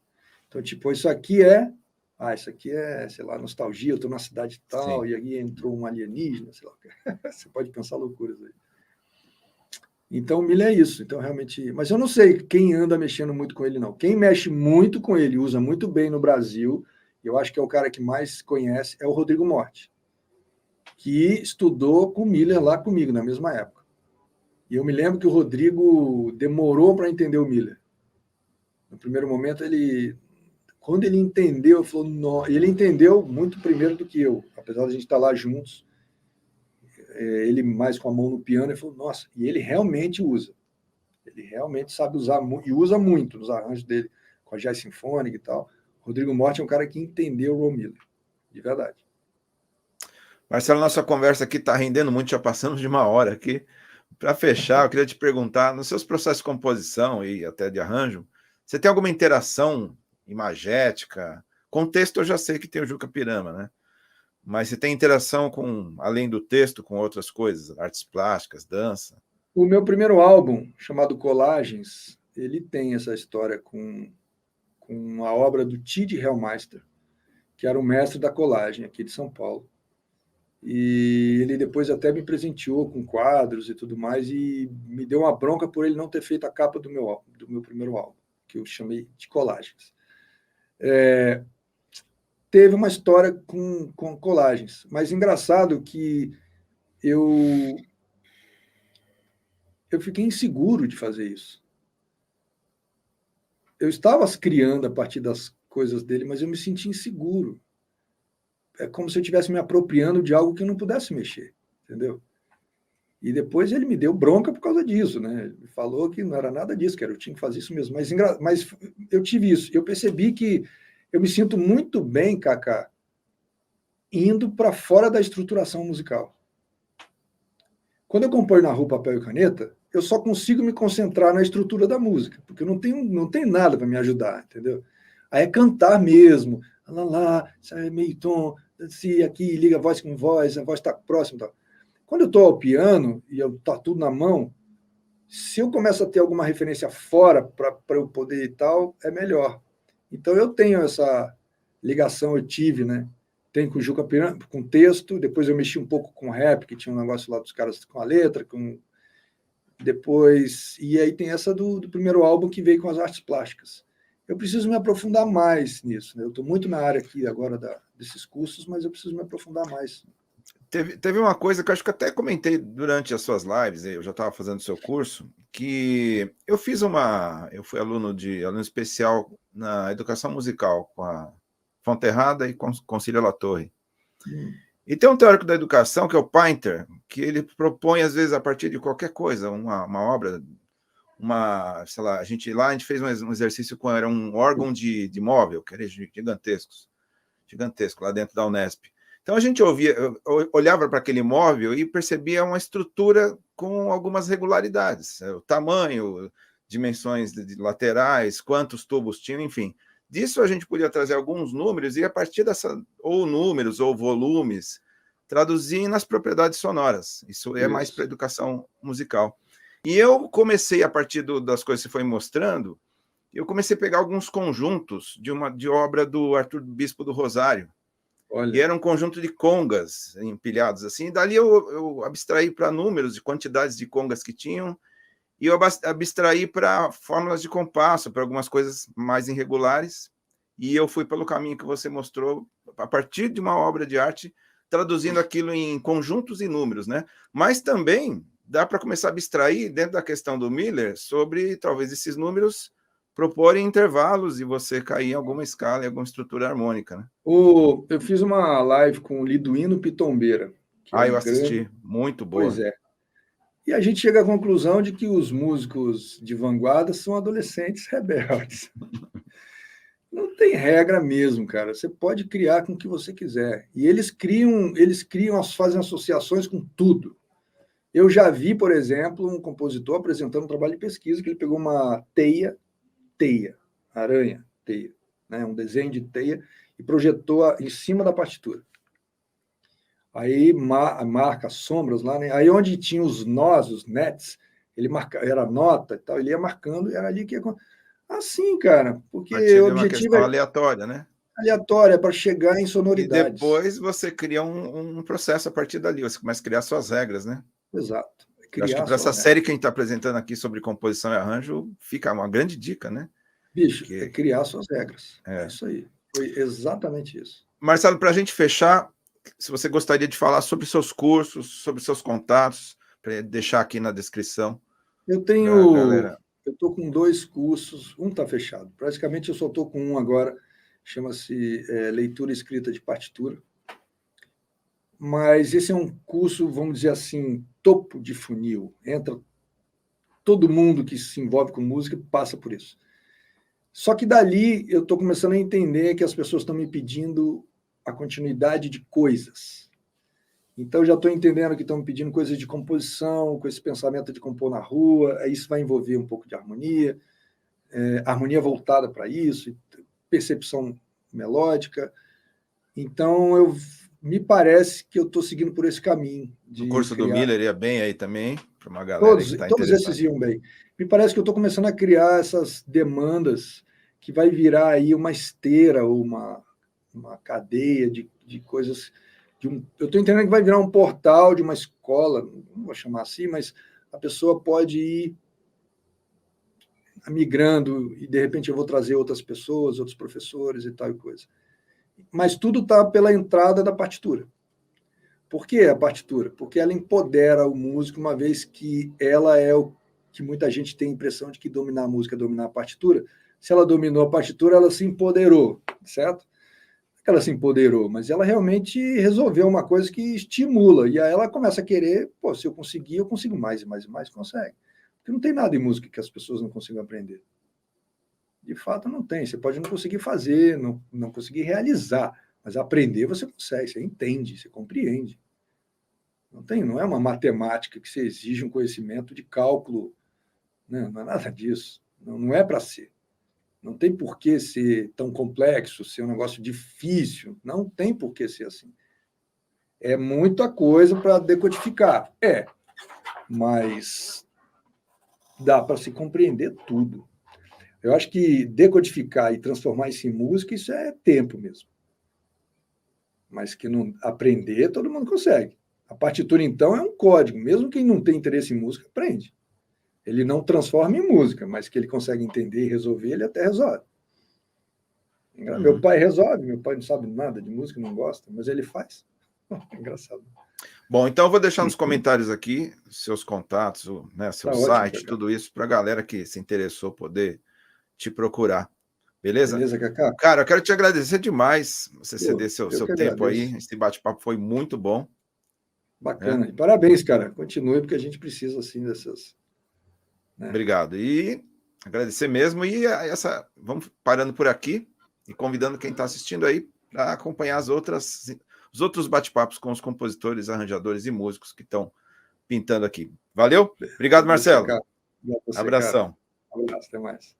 Speaker 2: Então, tipo, isso aqui é Isso aqui é, sei lá, nostalgia, eu estou na cidade tal,
Speaker 1: Sim.
Speaker 2: e aí entrou um alienígena, sei lá. Você pode pensar loucuras aí. Então, o Miller é isso. Então, realmente. Mas eu não sei quem anda mexendo muito com ele, não. Quem mexe muito com ele, usa muito bem no Brasil, eu acho que é o cara que mais conhece, é o Rodrigo Morte, que estudou com o Miller lá comigo, na mesma época. E eu me lembro que o Rodrigo demorou para entender o Miller. No primeiro momento, quando ele entendeu, falou, não, ele entendeu muito primeiro do que eu, apesar de a gente estar lá juntos, ele mais com a mão no piano, ele falou, nossa, e ele realmente usa. Ele realmente sabe usar e usa muito nos arranjos dele, com a jazz sinfônica e tal. Rodrigo Morte é um cara que entendeu o Ron Miller, de verdade.
Speaker 1: Marcelo, nossa conversa aqui está rendendo muito, já passamos de 1 hora aqui. Para fechar, eu queria te perguntar, nos seus processos de composição e até de arranjo, você tem alguma interação imagética? Contexto eu já sei que tem o Juca Pirama, né? Mas você tem interação com, além do texto, com outras coisas, artes plásticas, dança?
Speaker 2: O meu primeiro álbum, chamado Colagens, ele tem essa história com a obra do Tid Hellmeister, que era o mestre da colagem aqui de São Paulo. E ele depois até me presenteou com quadros e tudo mais, e me deu uma bronca por ele não ter feito a capa do meu primeiro álbum, que eu chamei de Colagens. Teve uma história com colagens, mas engraçado que eu fiquei inseguro de fazer isso. Eu estava criando a partir das coisas dele, mas eu me senti inseguro. É como se eu estivesse me apropriando de algo que eu não pudesse mexer, entendeu? E depois ele me deu bronca por causa disso, né? Ele falou que não era nada disso, que eu tinha que fazer isso mesmo. Mas eu tive isso. Eu percebi que eu me sinto muito bem, Cacá, indo para fora da estruturação musical. Quando eu componho na rua, papel e caneta, eu só consigo me concentrar na estrutura da música, porque eu não tenho nada para me ajudar, entendeu? Aí é cantar mesmo, lá, meio tom, se aqui liga a voz com voz, a voz está próxima e tal. Quando eu estou ao piano e está tudo na mão, se eu começo a ter alguma referência fora para eu poder e tal, é melhor. Então eu tenho essa ligação, eu tive, né? Tem com o Juca Pirama, com texto, depois eu mexi um pouco com rap, que tinha um negócio lá dos caras com a letra, depois... E aí tem essa do primeiro álbum que veio com as artes plásticas. Eu preciso me aprofundar mais nisso, né? Eu estou muito na área aqui agora desses cursos, mas eu preciso me aprofundar mais.
Speaker 1: Teve uma coisa que eu acho que até comentei durante as suas lives, eu já estava fazendo o seu curso, que eu fui aluno especial na educação musical com a Fonterrada e com Concília La Torre. E tem um teórico da educação, que é o Painter, que ele propõe, às vezes, a partir de qualquer coisa, uma obra, sei lá, a gente fez um exercício com, era um órgão de móvel, que era gigantesco, lá dentro da Unesp. Então a gente olhava para aquele móvel e percebia uma estrutura com algumas regularidades, o tamanho, dimensões laterais, quantos tubos tinham, enfim. Disso a gente podia trazer alguns números e a partir ou números ou volumes traduzir nas propriedades sonoras. Isso é mais para educação musical. E eu comecei, a partir das coisas que você foi mostrando, eu comecei a pegar alguns conjuntos de obra do Arthur Bispo do Rosário. Olha. E era um conjunto de congas empilhados assim. E dali eu abstraí para números de quantidades de congas que tinham, e eu abstraí para fórmulas de compasso, para algumas coisas mais irregulares, e eu fui pelo caminho que você mostrou, a partir de uma obra de arte, traduzindo aquilo em conjuntos e números, né? Mas também dá para começar a abstrair, dentro da questão do Miller, sobre talvez esses números proporem intervalos e você cair em alguma escala, em alguma estrutura harmônica, né?
Speaker 2: Eu fiz uma live com o Liduíno Pitombeira.
Speaker 1: Eu assisti, muito boa.
Speaker 2: Pois é. E a gente chega à conclusão de que os músicos de vanguarda são adolescentes rebeldes. Não tem regra mesmo, cara. Você pode criar com o que você quiser. E eles fazem associações com tudo. Eu já vi, por exemplo, um compositor apresentando um trabalho de pesquisa que ele pegou uma aranha, né? Um desenho de teia, e projetou em cima da partitura. Aí marca as sombras lá, né? Aí onde tinha os nós, os nets, ele era nota e tal, ele ia marcando, e era ali que ia... Assim, cara, porque o objetivo
Speaker 1: é uma questão aleatória, né?
Speaker 2: aleatória, é para chegar em
Speaker 1: E
Speaker 2: sonoridades.
Speaker 1: depois você cria um processo a partir dali, você começa a criar suas regras, né?
Speaker 2: Exato.
Speaker 1: Eu acho que para essa série que a gente está apresentando aqui sobre composição e arranjo, fica uma grande dica, né?
Speaker 2: Bicho, é criar suas regras.
Speaker 1: É
Speaker 2: isso aí. Foi exatamente isso.
Speaker 1: Marcelo, para a gente fechar, se você gostaria de falar sobre seus cursos, sobre seus contatos, para deixar aqui na descrição.
Speaker 2: Eu estou com 2 cursos, um está fechado. Praticamente eu só estou com um agora, chama-se Leitura e Escrita de Partitura. Mas esse é um curso, vamos dizer assim, topo de funil. Entra todo mundo que se envolve com música passa por isso. Só que dali eu estou começando a entender que as pessoas estão me pedindo a continuidade de coisas. Então, já estou entendendo que estão me pedindo coisas de composição, com esse pensamento de compor na rua, aí isso vai envolver um pouco de harmonia, harmonia voltada para isso, percepção melódica. Então, me parece que eu estou seguindo por esse caminho.
Speaker 1: O curso do Miller ia bem aí também, para uma galera que está interessada.
Speaker 2: Todos esses iam bem. Me parece que eu estou começando a criar essas demandas que vai virar aí uma esteira ou uma cadeia de coisas. Eu estou entendendo que vai virar um portal de uma escola, não vou chamar assim, mas a pessoa pode ir migrando e, de repente, eu vou trazer outras pessoas, outros professores e tal e coisa. Mas tudo está pela entrada da partitura. Por que a partitura? Porque ela empodera o músico, uma vez que ela é o que muita gente tem a impressão de que dominar a música é dominar a partitura. Se ela dominou a partitura, ela se empoderou, certo? Ela se empoderou, mas ela realmente resolveu uma coisa que estimula, e aí ela começa a querer, pô, se eu conseguir, eu consigo mais e mais e mais, consegue. Porque não tem nada em música que as pessoas não consigam aprender. De fato, não tem. Você pode não conseguir fazer, não conseguir realizar, mas aprender você consegue, você entende, você compreende. Não é uma matemática que você exige um conhecimento de cálculo, né? Não é nada disso. Não é para ser. Não tem por que ser tão complexo, ser um negócio difícil. Não tem por que ser assim. É muita coisa para decodificar. Mas dá para se compreender tudo. Eu acho que decodificar e transformar isso em música, isso é tempo mesmo. Mas que não aprender, todo mundo consegue. A partitura, então, é um código. Mesmo quem não tem interesse em música, aprende. Ele não transforma em música, mas que ele consegue entender e resolver, ele até resolve. Meu pai resolve, meu pai não sabe nada de música, não gosta, mas ele faz. Engraçado.
Speaker 1: Bom, então eu vou deixar nos comentários aqui seus contatos, né, seu site, ótimo, tudo isso, para a galera que se interessou poder te procurar. Beleza?
Speaker 2: Beleza, Cacá?
Speaker 1: Cara, eu quero te agradecer demais você ceder seu tempo aí. Esse bate-papo foi muito bom.
Speaker 2: Bacana. E parabéns, cara. Continue, porque a gente precisa, assim, dessas...
Speaker 1: Né? Obrigado. E agradecer mesmo. E vamos parando por aqui e convidando quem está assistindo aí para acompanhar os outros bate-papos com os compositores, arranjadores e músicos que estão pintando aqui. Valeu? Obrigado, Marcelo.
Speaker 2: Você,
Speaker 1: abração.
Speaker 2: Cara. Um abraço, até mais.